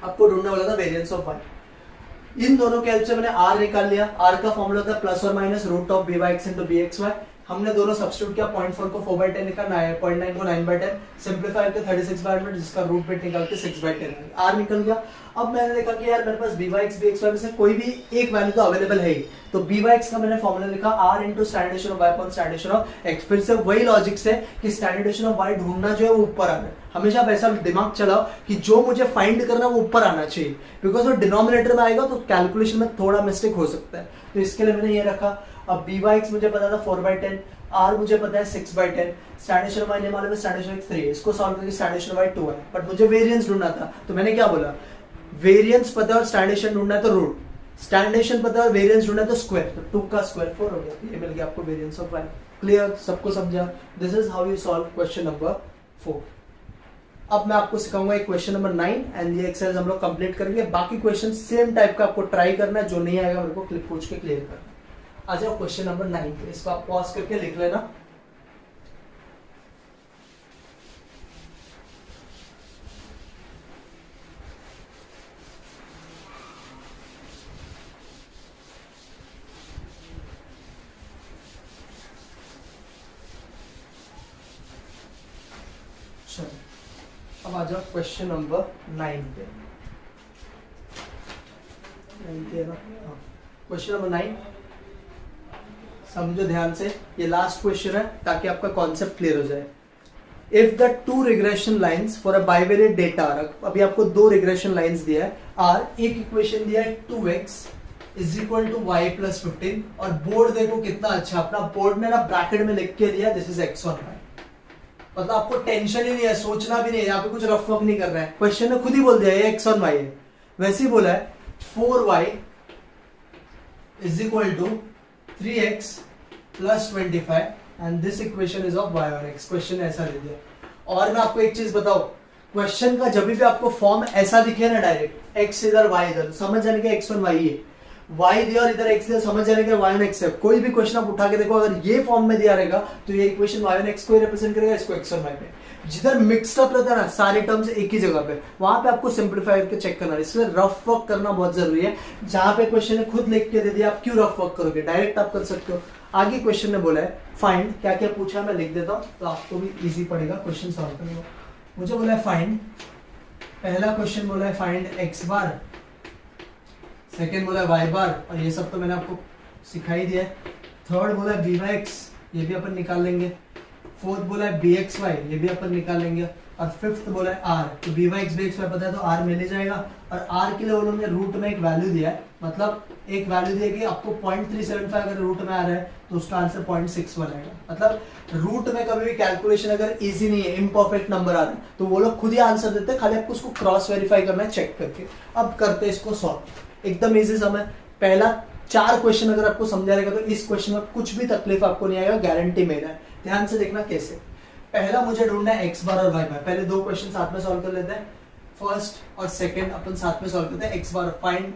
आपको ढूंढना वाला था वेरिएंस ऑफ वाई। इन दोनों के हेल्प से मैंने आर निकाल लिया। आर का फॉर्मूला था प्लस और minus root of b Y x into b x y. हमने दोनों सब्स्टिट्यूट किया, 0.4 को 4/10 लिखा, 0.9 को 9/10, सिंपलीफाई करके 36/100 जिसका रूट बिट निकाल के 6/10 आर निकल गया। अब मैंने देखा कि यार मेरे पास B Y x B x Y में से कोई भी एक वैल्यू तो अवेलेबल है ही, तो बी वाई एक्स का मैंने फॉर्मूला लिखा r into standard deviation of Y upon standard deviation of x. फिर से वही लॉजिक से कि स्टैंडर्ड डेविएशन ऑफ वाई ढूंढना जो है वो ऊपर आना है। हमेशा वैसा दिमाग चलाओ कि जो मुझे फाइंड करना वो ऊपर आना चाहिए, बिकॉज वो डिनोमिनेटर में आएगा तो कैलकुलेशन में थोड़ा मिस्टेक हो सकता है। तो इसके लिए मैंने ये रखा। अब बी वाई एक्स मुझे पता था 4/10, आर मुझे पता है 6/10, स्टैंडर्ड डेविएशन ऑफ वाई ने मालूम है स्टैंडर्ड डेविएशन ऑफ 3, इसको सॉल्व करके स्टैंडर्ड डेविएशन ऑफ वाई 2 है, बट मुझे वेरिएंस ढूंढना था। तो मैंने क्या बोला, वेरिएंस पता है और स्टैंडर्ड डेविएशन ढूंढना है तो रूट, स्टैंडर्ड डेविएशन पता है और वेरिएंस ढूंढना है तो स्क्वायर, तो 2 का स्क्वायर 4 हो गया। ये मिल गया आपको वेरिएंस ऑफ वाई। क्लियर, सबको समझा? This is how you solve question number 4। अब मैं आपको सिखाऊंगा एक क्वेश्चन नंबर 9 एंड ये एक्सरसाइज हम लोग कंप्लीट करेंगे। बाकी क्वेश्चन सेम टाइप का आपको ट्राई करना है, जो नहीं आएगा मेरे को क्लिक पूछ के क्लियर करना। आ जाओ क्वेश्चन नंबर 9 पे, इसको आप पॉज करके लिख लेना। अब आ जाओ क्वेश्चन नंबर 9 पे। क्वेश्चन नंबर 9 समझो ध्यान से, ये लास्ट क्वेश्चन है ताकि आपका कॉन्सेप्ट क्लियर हो जाए। If the two regression lines for a bivariate data, अभी आपको 2 रिग्रेशन लाइंस दिया है आर, एक इक्वेशन दिया है 2x is equal to y plus 15, और बोर्ड देखो कितना अच्छा, अपना बोर्ड में ना ब्रैकेट में लिख के दिया this is x on y. मतलब आपको टेंशन ही नहीं है, सोचना भी नहीं है, यहाँ पे कुछ रफ वर्क नहीं कर रहा है, क्वेश्चन ने खुद ही बोल दिया ये एक्स ऑन वाई है। वैसे ही बोला है 4y is equal to 3x plus 25 and this equation is of y on x। Question ऐसा दे दिया। और मैं आपको एक चीज बताऊं, क्वेश्चन का जब भी आपको फॉर्म ऐसा दिखे ना डायरेक्ट x इधर y इधर, समझ जाने का x ऑन y है, y दिया और इधर x दिया, समझ जाने का y ऑन x है। कोई भी क्वेश्चन आप उठा के देखो, अगर ये फॉर्म में दिया रहेगा तो ये इक्वेशन y ऑन x को रिप्रेजेंट करेगा, इसको x ऑन y पे। जिधर मिक्स्ड अप रहता है ना सारे टर्म्स एक ही जगह पे, वहां पे आपको सिंपलीफाई करके चेक करना है। इसलिए रफ वर्क करना बहुत जरूरी है। जहां पे क्वेश्चन ने खुद लिख के दे दिया, आप क्यों रफ वर्क करोगे, डायरेक्ट आप कर सकते हो। आगे क्वेश्चन ने बोला है फाइंड, क्या क्या पूछा है मैं लिख देता हूँ तो आपको भी इजी पड़ेगा क्वेश्चन सॉल्व करने को। मुझे बोला है फाइंड, पहला क्वेश्चन बोला है फाइंड एक्स बार, सेकेंड बोला है वाई बार, और ये सब तो मैंने आपको सिखाई दिया है। थर्ड बोला है बी वाई एक्स, ये भी अपन निकाल लेंगे। फोर्थ बोला है बी एक्स वाई, ये भी अपन निकाल लेंगे। और फिफ्थ बोला है आर, तो b Y x B x y पता है तो आर मिल जाएगा। और आर के लिए उन्होंने रूट में एक वैल्यू दिया है, मतलब एक वैल्यू दिया कि आपको 0.375 अगर रूट में आ रहा है तो उसका आंसर 0.61 आएगा। मतलब रूट में कभी भी कैलकुलेशन अगर इजी नहीं है, इम्परफेक्ट नंबर आ रहा है, तो वो लोग खुद ही आंसर देते हैं, खाली आपको उसको क्रॉस वेरीफाई करना है चेक करके। अब करते हैं इसको सॉल्व, एकदम इजी समय। पहला 4 क्वेश्चन अगर आपको समझा रहेगा तो इस क्वेश्चन में कुछ भी तकलीफ आपको नहीं आएगा, गारंटी मेरा है। ध्यान से देखना कैसे। पहला मुझे ढूंढना है एक्स बार और वाई बार। पहले 2 क्वेश्चन साथ में सॉल्व कर लेते हैं, फर्स्ट और सेकंड अपन साथ में सॉल्व करते हैं। X bar find,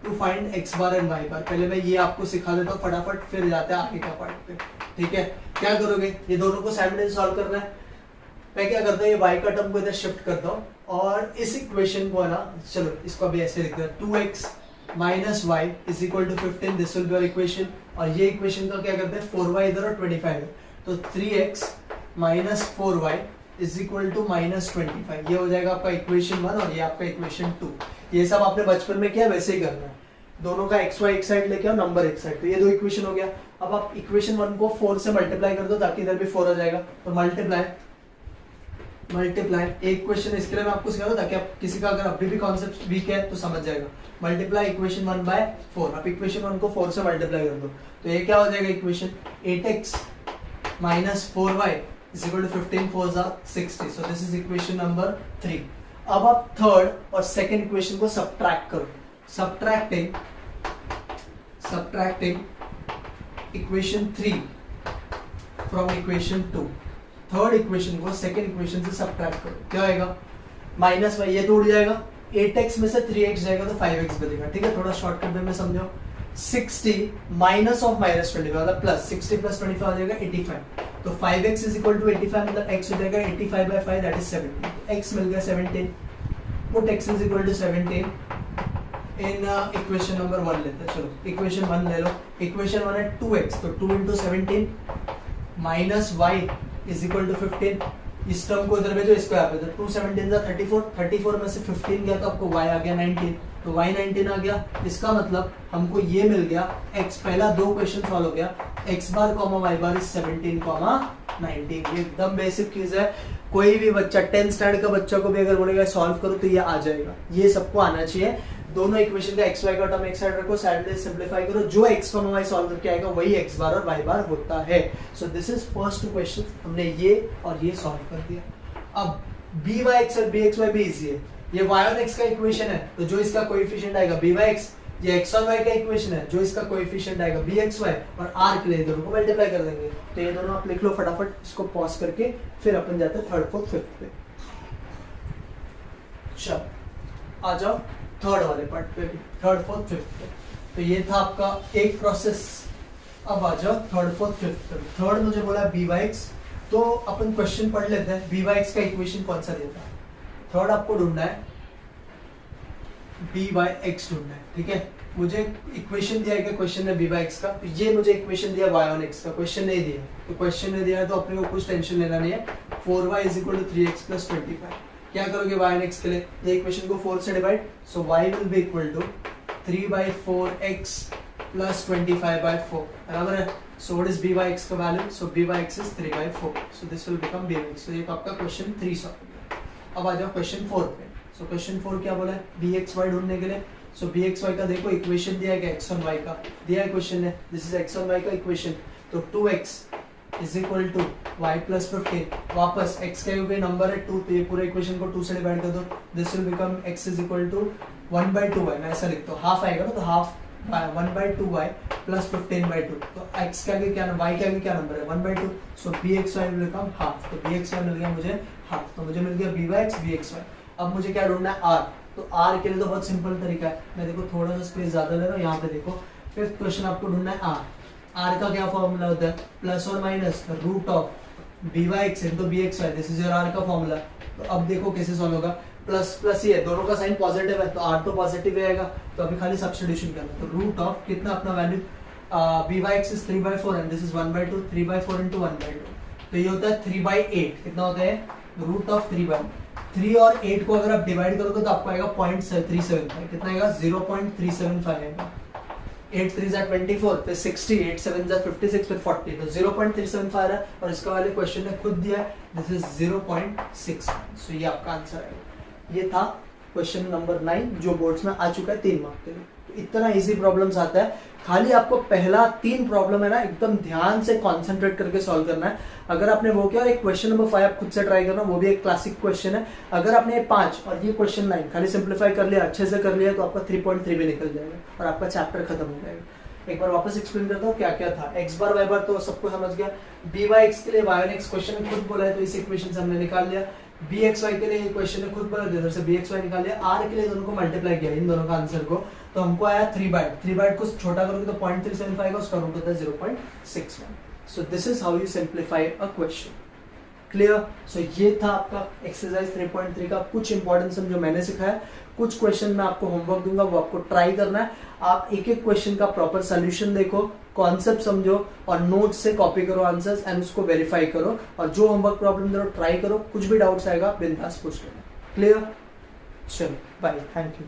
to find X bar and Y bar. पहले मैं ये आपको सिखा देता हूँ फटाफट, फिर जाते हैं आगे का पार्ट पे। ठीक है, क्या करोगे, ये दोनों को साइमल्टेनियसली सॉल्व करना है। मैं क्या करता हूँ, ये y का टर्म को इधर शिफ्ट करता हूँ और इस इक्वेशन को है ना, चलो इसको अभी ऐसे लिखते हैं, 2x minus y is equal to 15, this will be our equation. और ये इक्वेशन का क्या करते हैं, 4y इधर और 25 है, तो 3x minus 4y is equal to minus 25। ये हो जाएगा आपका इक्वेशन 1 और ये आपका इक्वेशन 2। ये सब आपने बचपन में किया, वैसे ही करना है। दोनों का एक्स वाई एक साइड लेके आओ, नंबर एक साइड, तो ये 2 इक्वेशन हो गया। अब आप इक्वेशन 1 को 4 से मल्टीप्लाई कर दो ताकि इधर भी 4 हो जाएगा, तो मल्टीप्लाई एक क्वेश्चन इसके लिए मैं आपको सिखा दूं ताकि आप किसी का अगर अभी भी कॉन्सेप्ट वीक है तो समझ जाएगा। Multiply equation 1 by 4। आप इक्वेशन 1 को 4 से मल्टीप्लाई कर दो तो ये क्या हो जाएगा equation, 8x minus 4y is equal to 15 4 60। So this is equation number 3। अब आप थर्ड और सेकंड इक्वेशन को सब्ट्रैक्ट करो। Subtracting subtracting equation 3 from equation 2, third equation को सेकंड इक्वेशन से सब्ट्रैक्ट करो, क्या आएगा माइनस वाई, ये तो उड़ जाएगा, 8x में से 3x जाएगा तो 5x बचेगा, ठीक है, थोड़ा शॉर्टकट में समझो, 60 माइनस ऑफ माइनस 25 मतलब प्लस 60 प्लस 25 आ जाएगा 85, तो 5x इज इक्वल टू 85 मतलब x हो जाएगा 85 बाय 5 दैट इज 17, x मिल गया 17, put x is equal to 17 in equation number 1 लेते हैं, चलो इक्वेशन 1 ले लो, इक्वेशन 1 है 2x, तो 2 into 17 minus y is equal to 15, इस टर्म को इधर भेजो, इसको यहाँ पे, तो 2 17 34, 34 में से 15 गया तो आपको y आ गया 19, तो y 19 आ गया, इसका मतलब हमको ये मिल गया x, पहला दो क्वेश्चन सॉल्व हो गया, x bar comma y bar is 17 comma 19, ये एकदम बेसिक चीज है, कोई भी बच्चा 10th स्टैंडर्ड का बच्चा को भी अगर बोलेगा सॉल्व करो तो ये आ जाएगा, ये सबको आना चाहिए, दोनों इक्वेशन का x y का टर्म एक साइड रखो, साइड में सिंपलीफाई करो, जो x कॉमा y सॉल्व करके आएगा वही x बार और y बार होता है, सो दिस इज फर्स्ट क्वेश्चन, हमने ये और ये सॉल्व कर दिया, अब byx और bxy भी इजी है, ये y और x का इक्वेशन है, तो जो इसका कोएफिशिएंट आएगा byx, ये x और y का इक्वेशन है, जो इसका कोएफिशिएंट आएगा bxy, और r के लिए दोनों को मल्टीप्लाई कर देंगे, तो ये दोनों आप लिख लो फटाफट, इसको पॉज करके फिर अपन जाते हैं थर्ड फोर्थ फिफ्थ पे, चलो आ जाओ थर्ड वाले पार्ट पे भी, थर्ड फोर्थ फिफ्थ पे, तो ये था आपका एक प्रोसेस, अब आ जाओ थर्ड फोर्थ फिफ्थ पे, थर्ड मुझे बोला byx, तो अपन क्वेश्चन पढ़ लेते हैं, byx का इक्वेशन कौन सा देता है, थर्ड आपको ढूंढना है byx ढूंढना है, ठीक है, मुझे इक्वेशन दिया है क्वेश्चन है byx का, तो ये मुझे इक्वेशन दिया y on x का, क्वेश्चन नहीं दिया, तो क्वेश्चन नहीं दिया है तो अपने को कुछ टेंशन लेना नहीं है, 4y is equal to 3x plus 25, क्या करोगे y on x के लिए, ये इक्वेशन को 4 से divide, so y will be equal to 3 by 4x plus 25 by 4, बराबर है, so what is byx का value, so byx is 3 by 4, so this will become byx, so ये आपका क्वेश्चन 3 सॉल्व हो गया, अब आ जाओ क्वेश्चन 4 पे, सो क्वेश्चन 4 क्या बोला है, bxy ढूंढने के लिए, सो bxy का देखो इक्वेशन दिया है x और y का, दिया है क्वेश्चन है, दिस इज x और y का इक्वेशन, तो 2x is equal to y plus 15, वापस x का कोई नंबर है 2, तो ये पूरे इक्वेशन को 2 से डिवाइड कर दो, this will become x is equal to 1/2y, मैं ऐसा लिखता हूँ, हाफ आएगा ना, तो हाफ 1/2y प्लस 15/2, तो x का क्या y का क्या नंबर है 1/2, सो bxy विल बिकम हाफ, तो bxy मिल गया मुझे हाफ, तो मुझे मिल गया byx bxy, अब मुझे क्या ढूंढना है r, तो r के लिए तो बहुत सिंपल तरीका है, मैं देखो थोड़ा सा स्पेस ज्यादा ले रहा हूँ, यहाँ पे देखो फिफ्थ क्वेश्चन आपको ढूंढना है r का क्या फॉर्मूला होता है, प्लस और minus root of byx into bxy, this is your r का फॉर्मूला, तो अब देखो कैसे सॉल्व होगा, प्लस प्लस ही है, दोनों का साइन पॉजिटिव है, तो r तो पॉजिटिव आएगा, तो अभी खाली सब्स्टिट्यूशन करना, तो रूट ऑफ कितना अपना value, byx is 3/4 and this is 1/2, 3/4 into 1/2, तो ये होता है 3/8, कितना होता है रूट ऑफ 3 और 8 को अगर आप डिवाइड करोगे तो आपको आएगा 0.375, कितना आएगा 0.375 आएगा, 8 3 जा 24, फिर 60, 8 7 जा 56, फिर 40, तो 0.375 आ रहा है, और इसका वाले क्वेश्चन ने खुद दिया है, दिस इज 0.6, सो ये आपका आंसर है, ये था क्वेश्चन नंबर 9 जो बोर्ड्स में आ चुका है 3 मार्क के लिए, तो इतना इजी प्रॉब्लम्स आता है, खाली आपको पहला 3 प्रॉब्लम है ना एकदम ध्यान से कॉन्सेंट्रेट करके सॉल्व करना है, अगर आपने वो किया, और एक क्वेश्चन नंबर 5 आप खुद से ट्राई करना, वो भी एक क्लासिक क्वेश्चन है, अगर आपने ये 5 और ये क्वेश्चन 9 खाली सिंप्लीफाई कर लिया, अच्छे से कर लिया, तो आपका 3.3 भी निकल जाएगा और आपका चैप्टर खत्म हो जाएगा। एक बार वापस एक्सप्लेन करता हूँ क्या क्या था, x बार y बार तो सबको समझ गया, byx के लिए y on x क्वेश्चन ने खुद बोला है तो इस इक्वेशन से हमने निकाल लिया, bxy के लिए क्वेश्चन ने खुद बोला इधर से bxy निकाल लिया, r के लिए दोनों को मल्टीप्लाई किया इन दोनों का आंसर को, तो हमको आया 3/3 को छोटा करोगे तो 0.375 आएगा, उसका रूट होता है 0.61, so this is how you simplify a question, clear. So ये था आपका एक्सरसाइज 3.3 का कुछ इंपॉर्टेंट सम जो मैंने सिखाया, कुछ क्वेश्चन मैं आपको होमवर्क दूंगा वो आपको ट्राई करना है, आप एक एक क्वेश्चन का प्रॉपर सोल्यूशन देखो, कॉन्सेप्ट समझो और नोट से कॉपी करो आंसर्स एंड उसको वेरीफाई करो, और जो होमवर्क प्रॉब्लम दे ट्राई करो, कुछ भी डाउट्स आएगा बिंदास पूछ लेना, क्लियर। चलो बाय, थैंक यू।